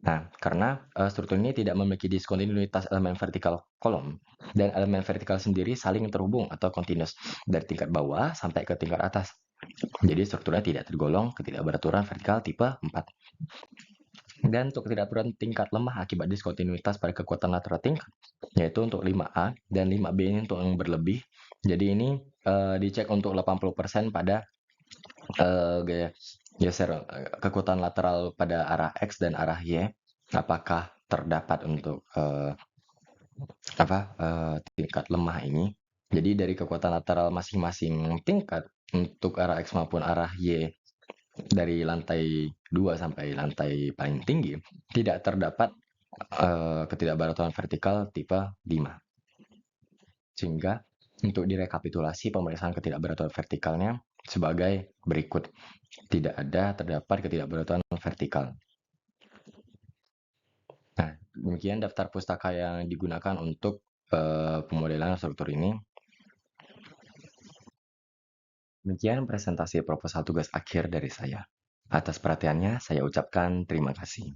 Nah, karena struktur ini tidak memiliki diskontinuitas elemen vertikal kolom dan elemen vertikal sendiri saling terhubung atau continuous dari tingkat bawah sampai ke tingkat atas. Jadi strukturnya tidak tergolong ketidakberaturan vertikal tipe 4. Dan untuk ketidakberaturan tingkat lemah akibat diskontinuitas pada kekuatan lateral tingkat, yaitu untuk 5A dan 5B ini untuk yang berlebih. Jadi ini dicek untuk 80% pada gaya geser kekuatan lateral pada arah X dan arah Y. Apakah terdapat untuk tingkat lemah ini? Jadi dari kekuatan lateral masing-masing tingkat untuk arah X maupun arah Y dari lantai 2 sampai lantai paling tinggi tidak terdapat ketidakberaturan vertikal tipe 5. Sehingga untuk direkapitulasi pemeriksaan ketidakberaturan vertikalnya sebagai berikut. Tidak ada terdapat ketidakberaturan vertikal. Nah, demikian daftar pustaka yang digunakan untuk pemodelan struktur ini. Demikian presentasi proposal tugas akhir dari saya. Atas perhatiannya, saya ucapkan terima kasih.